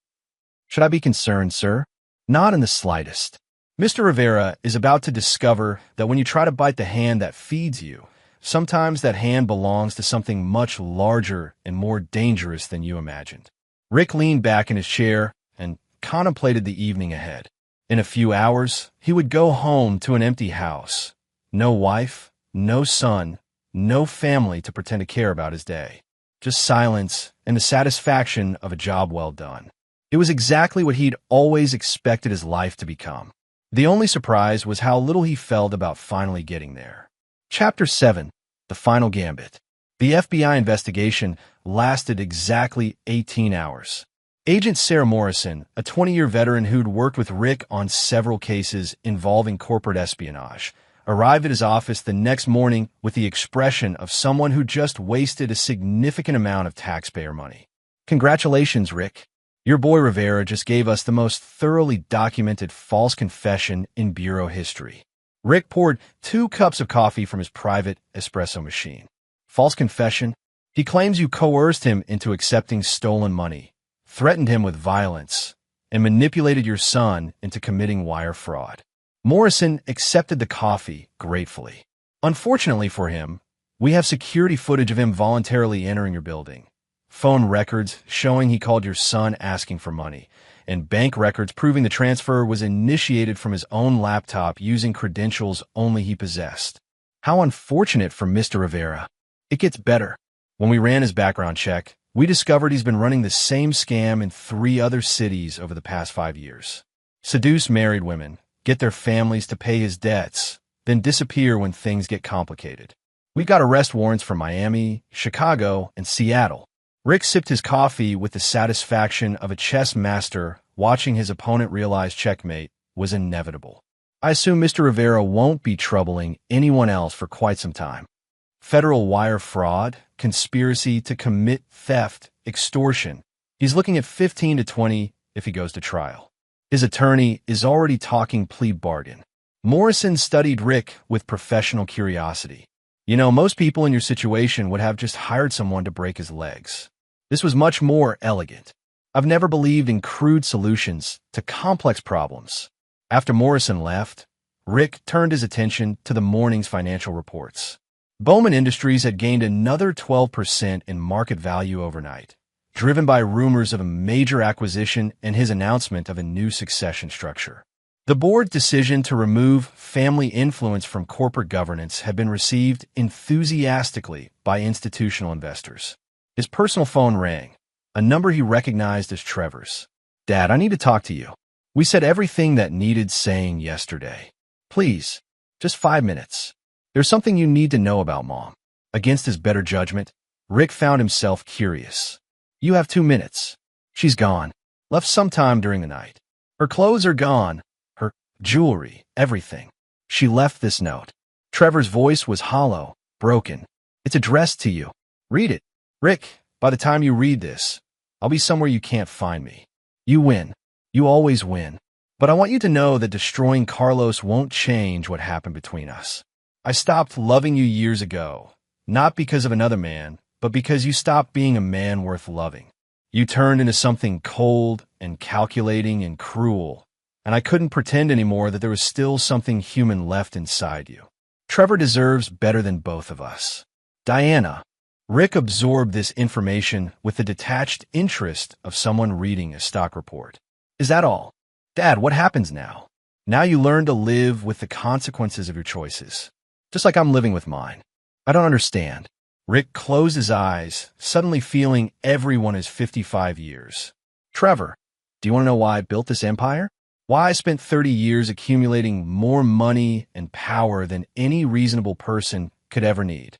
Should I be concerned, sir? Not in the slightest. Mr. Rivera is about to discover that when you try to bite the hand that feeds you, sometimes that hand belongs to something much larger and more dangerous than you imagined. Rick leaned back in his chair and contemplated the evening ahead. In a few hours, he would go home to an empty house. No wife, no son, no family to pretend to care about his day. Just silence and the satisfaction of a job well done. It was exactly what he'd always expected his life to become. The only surprise was how little he felt about finally getting there. Chapter 7. The Final Gambit. The FBI investigation lasted exactly 18 hours. Agent Sarah Morrison, a 20-year veteran who'd worked with Rick on several cases involving corporate espionage, arrived at his office the next morning with the expression of someone who just wasted a significant amount of taxpayer money. Congratulations, Rick. Your boy Rivera just gave us the most thoroughly documented false confession in Bureau history. Rick poured 2 cups of coffee from his private espresso machine. False confession? He claims you coerced him into accepting stolen money, threatened him with violence, and manipulated your son into committing wire fraud. Morrison accepted the coffee gratefully. Unfortunately for him, we have security footage of him voluntarily entering your building. Phone records showing he called your son asking for money, and bank records proving the transfer was initiated from his own laptop using credentials only he possessed. How unfortunate for Mr. Rivera. It gets better. When we ran his background check, we discovered he's been running the same scam in 3 other cities over the past 5 years. Seduce married women, get their families to pay his debts, then disappear when things get complicated. We've got arrest warrants for Miami, Chicago, and Seattle. Rick sipped his coffee with the satisfaction of a chess master watching his opponent realize checkmate was inevitable. I assume Mr. Rivera won't be troubling anyone else for quite some time. Federal wire fraud, conspiracy to commit theft, extortion. He's looking at 15 to 20 if he goes to trial. His attorney is already talking plea bargain. Morrison studied Rick with professional curiosity. You know, most people in your situation would have just hired someone to break his legs. This was much more elegant. I've never believed in crude solutions to complex problems. After Morrison left, Rick turned his attention to the morning's financial reports. Bowman Industries had gained another 12% in market value overnight, driven by rumors of a major acquisition and his announcement of a new succession structure. The board's decision to remove family influence from corporate governance had been received enthusiastically by institutional investors. His personal phone rang, a number he recognized as Trevor's. Dad, I need to talk to you. We said everything that needed saying yesterday. Please, just 5 minutes. There's something you need to know about Mom. Against his better judgment, Rick found himself curious. You have 2 minutes. She's gone. Left sometime during the night. Her clothes are gone. Her jewelry, everything. She left this note. Trevor's voice was hollow, broken. It's addressed to you. Read it. Rick, by the time you read this, I'll be somewhere you can't find me. You win. You always win. But I want you to know that destroying Carlos won't change what happened between us. I stopped loving you years ago, not because of another man, but because you stopped being a man worth loving. You turned into something cold and calculating and cruel, and I couldn't pretend anymore that there was still something human left inside you. Trevor deserves better than both of us. Diana. Rick absorbed this information with the detached interest of someone reading a stock report. Is that all? Dad, what happens now? Now you learn to live with the consequences of your choices, just like I'm living with mine. I don't understand. Rick closed his eyes, suddenly feeling everyone is 55 years. Trevor, do you want to know why I built this empire? Why I spent 30 years accumulating more money and power than any reasonable person could ever need?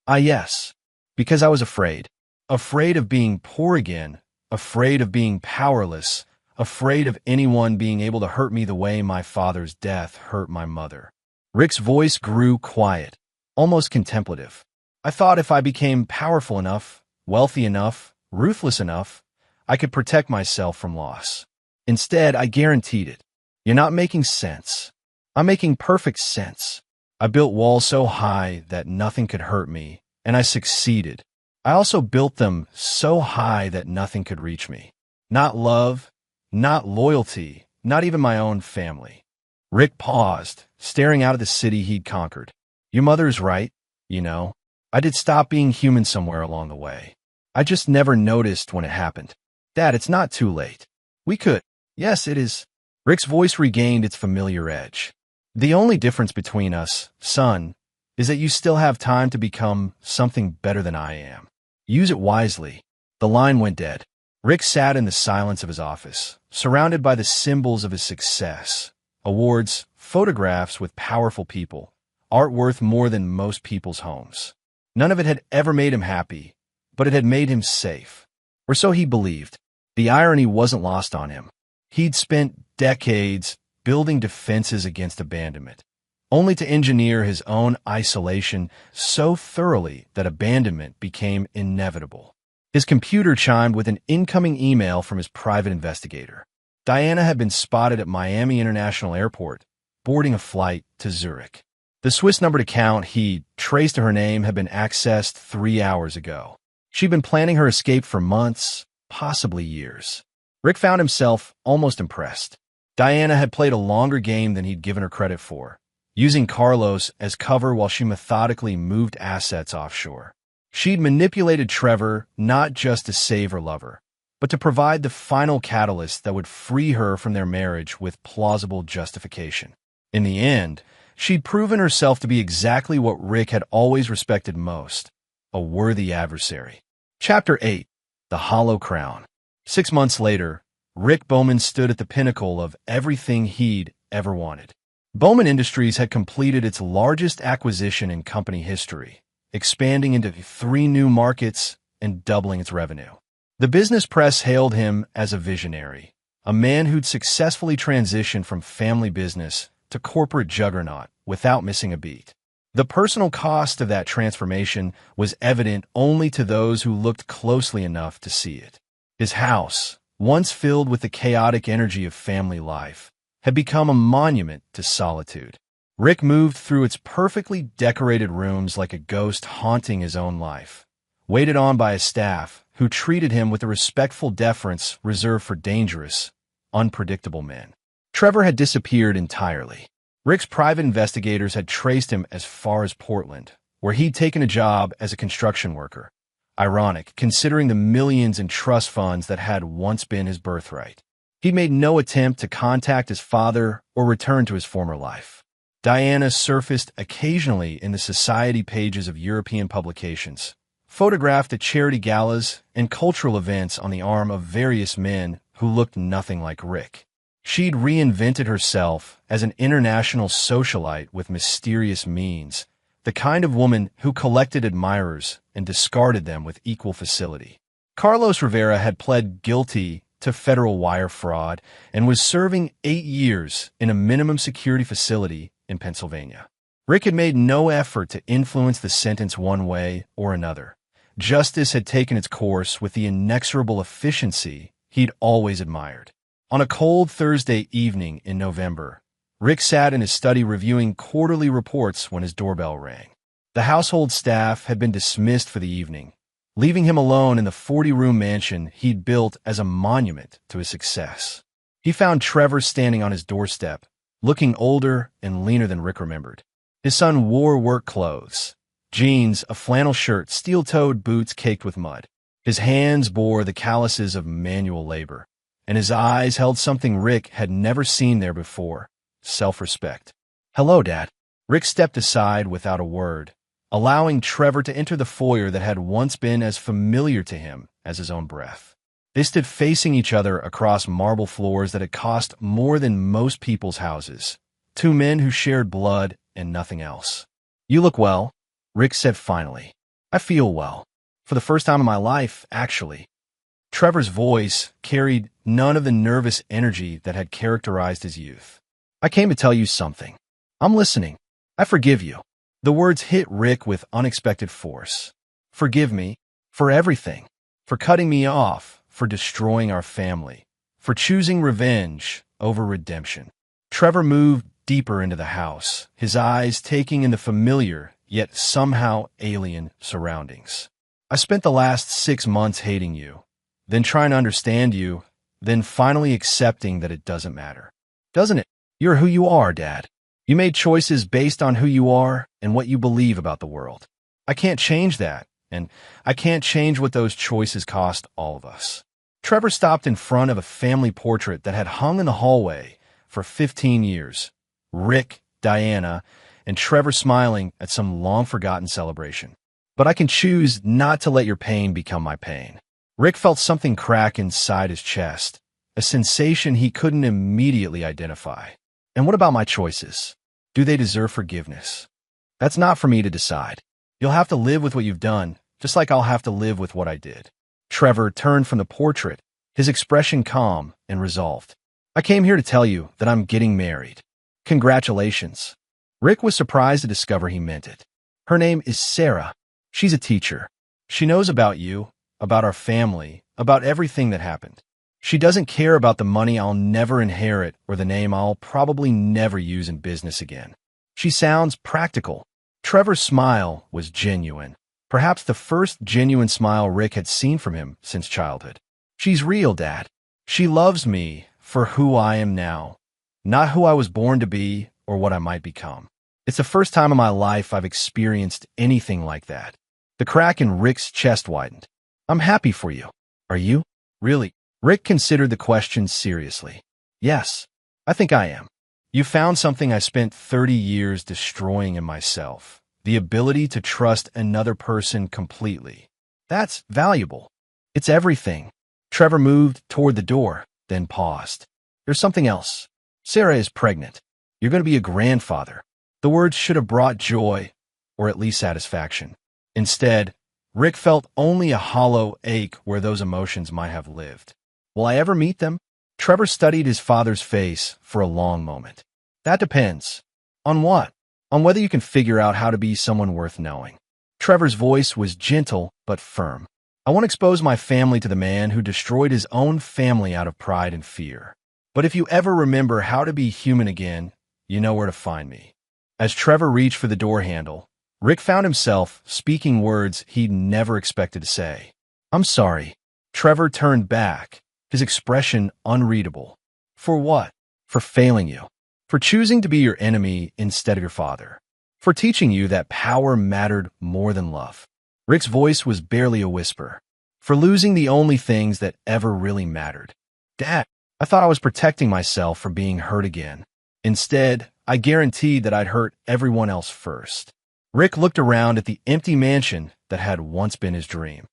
Yes. Because I was afraid. Afraid of being poor again, afraid of being powerless, afraid of anyone being able to hurt me the way my father's death hurt my mother. Rick's voice grew quiet, almost contemplative. I thought if I became powerful enough, wealthy enough, ruthless enough, I could protect myself from loss. Instead, I guaranteed it. You're not making sense. I'm making perfect sense. I built walls so high that nothing could hurt me, and I succeeded. I also built them so high that nothing could reach me. Not love, not loyalty, not even my own family. Rick paused, staring out at the city he'd conquered. Your mother's right, you know. I did stop being human somewhere along the way. I just never noticed when it happened. Dad, it's not too late. We could. Yes, it is. Rick's voice regained its familiar edge. The only difference between us, son, is that you still have time to become something better than I am. Use it wisely. The line went dead. Rick sat in the silence of his office, surrounded by the symbols of his success. Awards, photographs with powerful people, art worth more than most people's homes. None of it had ever made him happy, but it had made him safe. Or so he believed. The irony wasn't lost on him. He'd spent decades building defenses against abandonment, only to engineer his own isolation so thoroughly that abandonment became inevitable. His computer chimed with an incoming email from his private investigator. Diana had been spotted at Miami International Airport, boarding a flight to Zurich. The Swiss-numbered account he'd traced to her name had been accessed 3 hours ago. She'd been planning her escape for months, possibly years. Rick found himself almost impressed. Diana had played a longer game than he'd given her credit for, using Carlos as cover while she methodically moved assets offshore. She'd manipulated Trevor not just to save her lover, but to provide the final catalyst that would free her from their marriage with plausible justification. In the end, she'd proven herself to be exactly what Rick had always respected most, a worthy adversary. Chapter 8. The Hollow Crown. 6 months later, Rick Bowman stood at the pinnacle of everything he'd ever wanted. Bowman Industries had completed its largest acquisition in company history, expanding into 3 new markets and doubling its revenue. The business press hailed him as a visionary, a man who'd successfully transitioned from family business to corporate juggernaut without missing a beat. The personal cost of that transformation was evident only to those who looked closely enough to see it. His house, once filled with the chaotic energy of family life, had become a monument to solitude. Rick moved through its perfectly decorated rooms like a ghost haunting his own life, waited on by a staff who treated him with the respectful deference reserved for dangerous, unpredictable men. Trevor had disappeared entirely. Rick's private investigators had traced him as far as Portland, where he'd taken a job as a construction worker. Ironic, considering the millions in trust funds that had once been his birthright. He'd made no attempt to contact his father or return to his former life. Diana surfaced occasionally in the society pages of European publications, photographed at charity galas and cultural events on the arm of various men who looked nothing like Rick. She'd reinvented herself as an international socialite with mysterious means, the kind of woman who collected admirers and discarded them with equal facility. Carlos Rivera had pled guilty to federal wire fraud and was serving 8 years in a minimum security facility in Pennsylvania. Rick had made no effort to influence the sentence one way or another. Justice had taken its course with the inexorable efficiency he'd always admired. On a cold Thursday evening in November, Rick sat in his study reviewing quarterly reports when his doorbell rang. The household staff had been dismissed for the evening, leaving him alone in the 40-room mansion he'd built as a monument to his success. He found Trevor standing on his doorstep, looking older and leaner than Rick remembered. His son wore work clothes, jeans, a flannel shirt, steel-toed boots caked with mud. His hands bore the calluses of manual labor, and his eyes held something Rick had never seen there before: self-respect. "Hello, Dad." Rick stepped aside without a word, allowing Trevor to enter the foyer that had once been as familiar to him as his own breath. They stood facing each other across marble floors that had cost more than most people's houses. 2 men who shared blood and nothing else. "You look well," Rick said finally. "I feel well. For the first time in my life, actually." Trevor's voice carried none of the nervous energy that had characterized his youth. "I came to tell you something. I'm listening. I forgive you." The words hit Rick with unexpected force. "Forgive me for everything. For cutting me off, for destroying our family, for choosing revenge over redemption." Trevor moved deeper into the house, his eyes taking in the familiar, yet somehow alien surroundings. "I spent the last 6 months hating you, then trying to understand you, then finally accepting that it doesn't matter. Doesn't it? You're who you are, Dad. You made choices based on who you are and what you believe about the world. I can't change that, and I can't change what those choices cost all of us." Trevor stopped in front of a family portrait that had hung in the hallway for 15 years. Rick, Diana, and Trevor smiling at some long-forgotten celebration. "But I can choose not to let your pain become my pain." Rick felt something crack inside his chest, a sensation he couldn't immediately identify. "And what about my choices? Do they deserve forgiveness? That's not for me to decide. You'll have to live with what you've done, just like I'll have to live with what I did." Trevor turned from the portrait, his expression calm and resolved. "I came here to tell you that I'm getting married. Congratulations." Rick was surprised to discover he meant it. "Her name is Sarah. She's a teacher. She knows about you, about our family, about everything that happened. She doesn't care about the money I'll never inherit or the name I'll probably never use in business again. She sounds practical." Trevor's smile was genuine, perhaps the first genuine smile Rick had seen from him since childhood. "She's real, Dad. She loves me for who I am now, not who I was born to be or what I might become. It's the first time in my life I've experienced anything like that." The crack in Rick's chest widened. "I'm happy for you. Are you? Really?" Rick considered the question seriously. "Yes, I think I am. You found something I spent 30 years destroying in myself, the ability to trust another person completely. That's valuable. It's everything." Trevor moved toward the door, then paused. "There's something else. Sarah is pregnant. You're going to be a grandfather." The words should have brought joy, or at least satisfaction. Instead, Rick felt only a hollow ache where those emotions might have lived. "Will I ever meet them?" Trevor studied his father's face for a long moment. "That depends." "On what?" "On whether you can figure out how to be someone worth knowing." Trevor's voice was gentle but firm. "I won't expose my family to the man who destroyed his own family out of pride and fear. But if you ever remember how to be human again, you know where to find me." As Trevor reached for the door handle, Rick found himself speaking words he'd never expected to say. "I'm sorry." Trevor turned back, his expression unreadable. "For what?" "For failing you. For choosing to be your enemy instead of your father. For teaching you that power mattered more than love." Rick's voice was barely a whisper. "For losing the only things that ever really mattered." "Dad, I thought I was protecting myself from being hurt again. Instead, I guaranteed that I'd hurt everyone else first." Rick looked around at the empty mansion that had once been his dream.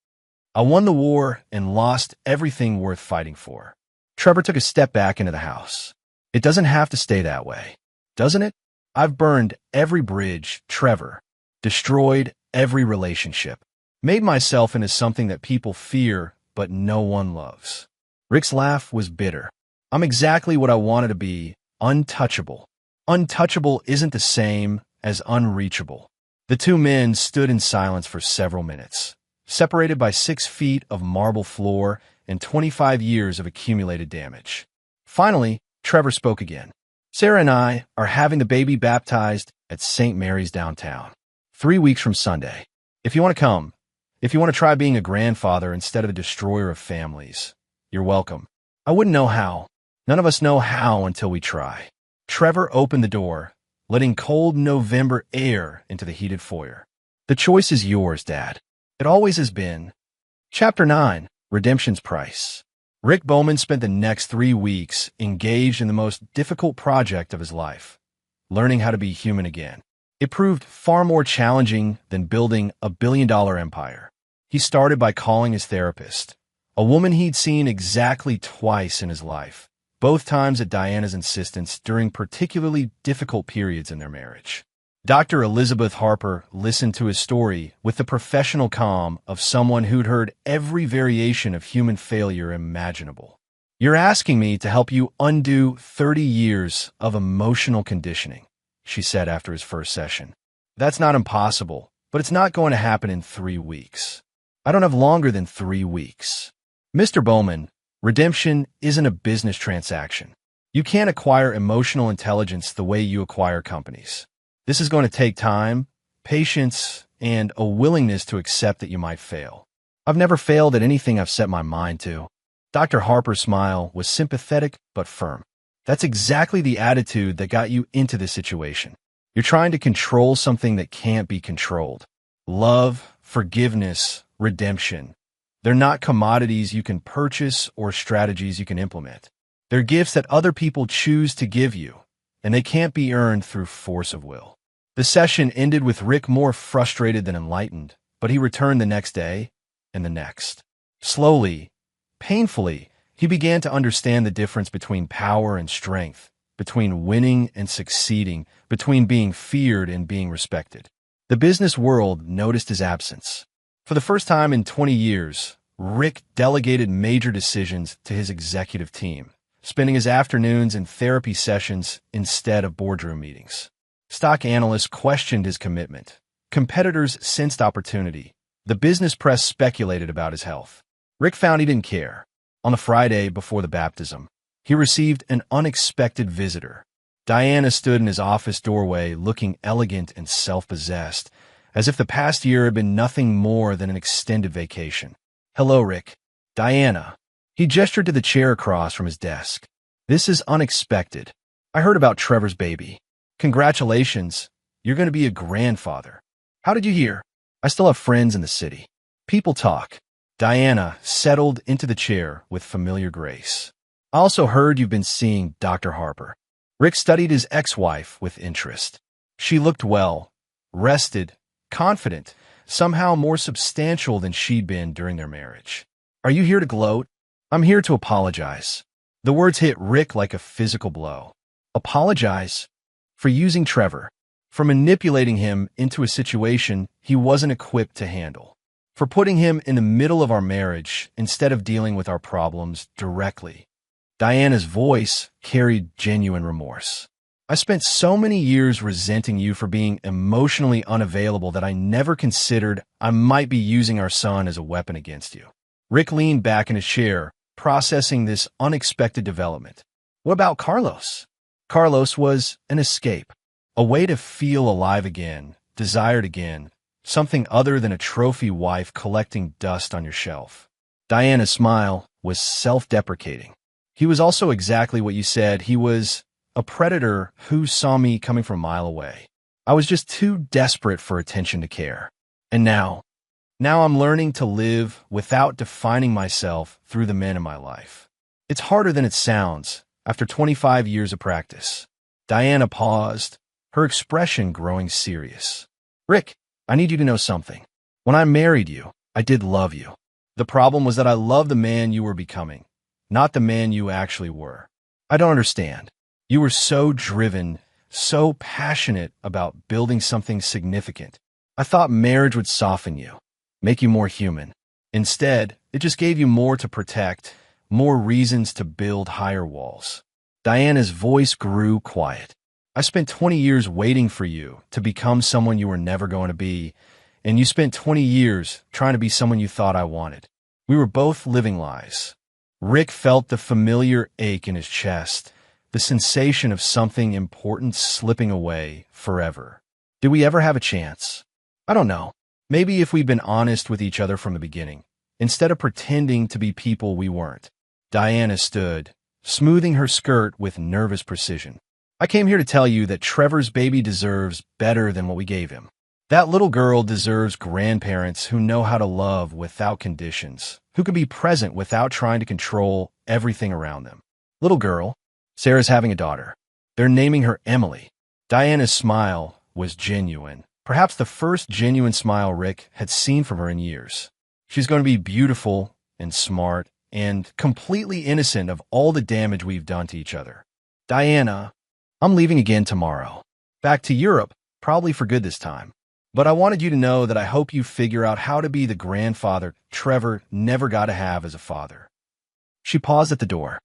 "I won the war and lost everything worth fighting for." Trevor took a step back into the house. "It doesn't have to stay that way, doesn't it? I've burned every bridge, Trevor. Destroyed every relationship. Made myself into something that people fear but no one loves." Rick's laugh was bitter. "I'm exactly what I wanted to be, untouchable." Untouchable isn't the same as unreachable. The two men stood in silence for several minutes, separated by 6 feet of marble floor and 25 years of accumulated damage. Finally, Trevor spoke again. "Sarah and I are having the baby baptized at St. Mary's downtown, 3 weeks from Sunday. If you want to come, if you want to try being a grandfather instead of a destroyer of families, you're welcome. I wouldn't know how. None of us know how until we try." Trevor opened the door, letting cold November air into the heated foyer. "The choice is yours, Dad. It always has been." Chapter 9, Redemption's Price. Rick Bowman spent the next 3 weeks engaged in the most difficult project of his life, learning how to be human again. It proved far more challenging than building a billion-dollar empire. He started by calling his therapist, a woman he'd seen exactly twice in his life, both times at Diana's insistence during particularly difficult periods in their marriage. Dr. Elizabeth Harper listened to his story with the professional calm of someone who'd heard every variation of human failure imaginable. "You're asking me to help you undo 30 years of emotional conditioning," she said after his first session. "That's not impossible, but it's not going to happen in 3 weeks. I don't have longer than 3 weeks. Mr. Bowman, redemption isn't a business transaction. You can't acquire emotional intelligence the way you acquire companies. This is going to take time, patience, and a willingness to accept that you might fail. I've never failed at anything I've set my mind to." Dr. Harper's smile was sympathetic but firm. "That's exactly the attitude that got you into this situation. You're trying to control something that can't be controlled. Love, forgiveness, redemption. They're not commodities you can purchase or strategies you can implement. They're gifts that other people choose to give you, and they can't be earned through force of will." The session ended with Rick more frustrated than enlightened, but he returned the next day and the next. Slowly, painfully, he began to understand the difference between power and strength, between winning and succeeding, between being feared and being respected. The business world noticed his absence. For the first time in 20 years, Rick delegated major decisions to his executive team, spending his afternoons in therapy sessions instead of boardroom meetings. Stock analysts questioned his commitment. Competitors sensed opportunity. The business press speculated about his health. Rick found he didn't care. On the Friday before the baptism, he received an unexpected visitor. Diana stood in his office doorway looking elegant and self-possessed, as if the past year had been nothing more than an extended vacation. "Hello, Rick." "Diana." He gestured to the chair across from his desk. "This is unexpected. I heard about Trevor's baby. Congratulations. You're going to be a grandfather." "How did you hear?" "I still have friends in the city. People talk." Diana settled into the chair with familiar grace. "I also heard you've been seeing Dr. Harper." Rick studied his ex-wife with interest. She looked well, rested, confident, somehow more substantial than she'd been during their marriage. "Are you here to gloat?" "I'm here to apologize." The words hit Rick like a physical blow. Apologize? For using Trevor, for manipulating him into a situation he wasn't equipped to handle, for putting him in the middle of our marriage instead of dealing with our problems directly. Diana's voice carried genuine remorse. "I spent so many years resenting you for being emotionally unavailable that I never considered I might be using our son as a weapon against you." Rick leaned back in his chair, processing this unexpected development. What about Carlos? Carlos was an escape, a way to feel alive again, desired again, something other than a trophy wife collecting dust on your shelf. Diana's smile was self-deprecating. "He was also exactly what you said. He was a predator who saw me coming from a mile away. I was just too desperate for attention to care. And now I'm learning to live without defining myself through the men in my life. It's harder than it sounds after 25 years of practice." Diana paused, her expression growing serious. "Rick, I need you to know something. When I married you, I did love you. The problem was that I loved the man you were becoming, not the man you actually were. I don't understand. You were so driven, so passionate about building something significant. I thought marriage would soften you, make you more human. Instead, it just gave you more to protect, more reasons to build higher walls." Diana's voice grew quiet. "I spent 20 years waiting for you to become someone you were never going to be, and you spent 20 years trying to be someone you thought I wanted. We were both living lies." Rick felt the familiar ache in his chest, the sensation of something important slipping away forever. Did we ever have a chance? I don't know. Maybe if we'd been honest with each other from the beginning, instead of pretending to be people we weren't. Diana stood, smoothing her skirt with nervous precision. "I came here to tell you that Trevor's baby deserves better than what we gave him. That little girl deserves grandparents who know how to love without conditions, who can be present without trying to control everything around them. Little girl, Sarah's having a daughter. They're naming her Emily." Diana's smile was genuine, perhaps the first genuine smile Rick had seen from her in years. "She's going to be beautiful and smart and completely innocent of all the damage we've done to each other. Diana, I'm leaving again tomorrow. Back to Europe, probably for good this time. But I wanted you to know that I hope you figure out how to be the grandfather Trevor never got to have as a father. She paused at the door.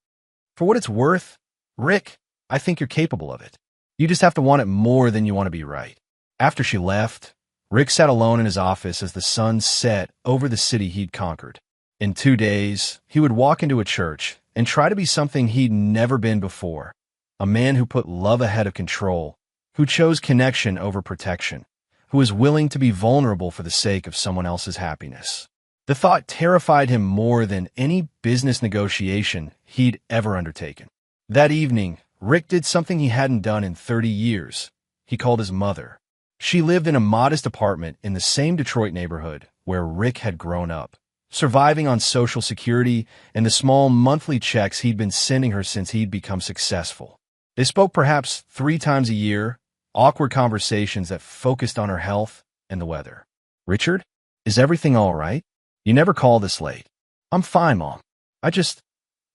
For what it's worth, Rick, I think you're capable of it. You just have to want it more than you want to be right. After she left, Rick sat alone in his office as the sun set over the city he'd conquered. In 2 days, he would walk into a church and try to be something he'd never been before. A man who put love ahead of control, who chose connection over protection, who was willing to be vulnerable for the sake of someone else's happiness. The thought terrified him more than any business negotiation he'd ever undertaken. That evening, Rick did something he hadn't done in 30 years. He called his mother. She lived in a modest apartment in the same Detroit neighborhood where Rick had grown up, surviving on Social Security and the small monthly checks he'd been sending her since he'd become successful. They spoke perhaps 3 times a year, awkward conversations that focused on her health and the weather. Richard, is everything all right? You never call this late. I'm fine, Mom. I just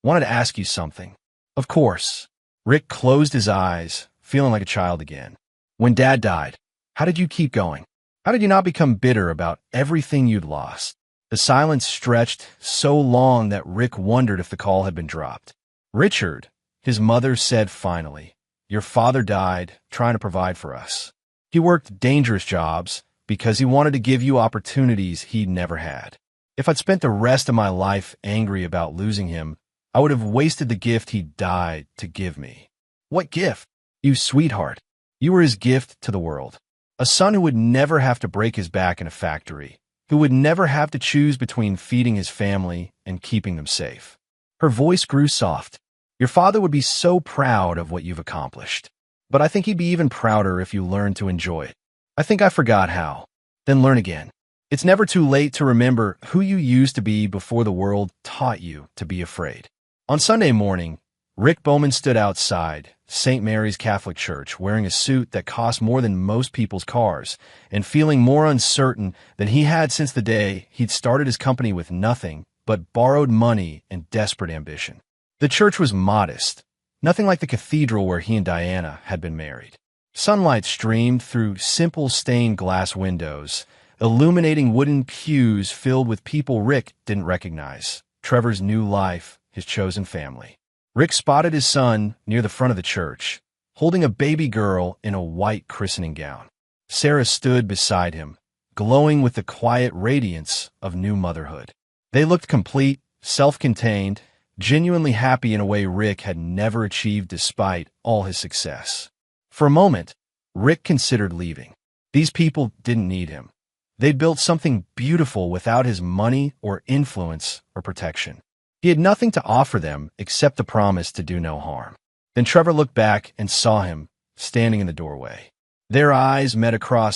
wanted to ask you something. Of course. Rick closed his eyes, feeling like a child again. When Dad died, how did you keep going? How did you not become bitter about everything you'd lost? The silence stretched so long that Rick wondered if the call had been dropped. Richard, his mother said finally, your father died trying to provide for us. He worked dangerous jobs because he wanted to give you opportunities he'd never had. If I'd spent the rest of my life angry about losing him, I would have wasted the gift he died to give me. What gift? You sweetheart. You were his gift to the world. A son who would never have to break his back in a factory, who would never have to choose between feeding his family and keeping them safe. Her voice grew soft. Your father would be so proud of what you've accomplished. But I think he'd be even prouder if you learned to enjoy it. I think I forgot how. Then learn again. It's never too late to remember who you used to be before the world taught you to be afraid. On Sunday morning, Rick Bowman stood outside St. Mary's Catholic Church wearing a suit that cost more than most people's cars and feeling more uncertain than he had since the day he'd started his company with nothing but borrowed money and desperate ambition. The church was modest, nothing like the cathedral where he and Diana had been married. Sunlight streamed through simple stained glass windows, illuminating wooden pews filled with people Rick didn't recognize. Trevor's new life, his chosen family. Rick spotted his son near the front of the church, holding a baby girl in a white christening gown. Sarah stood beside him, glowing with the quiet radiance of new motherhood. They looked complete, self-contained, genuinely happy in a way Rick had never achieved despite all his success. For a moment, Rick considered leaving. These people didn't need him. They'd built something beautiful without his money or influence or protection. He had nothing to offer them except the promise to do no harm. Then Trevor looked back and saw him standing in the doorway. Their eyes met across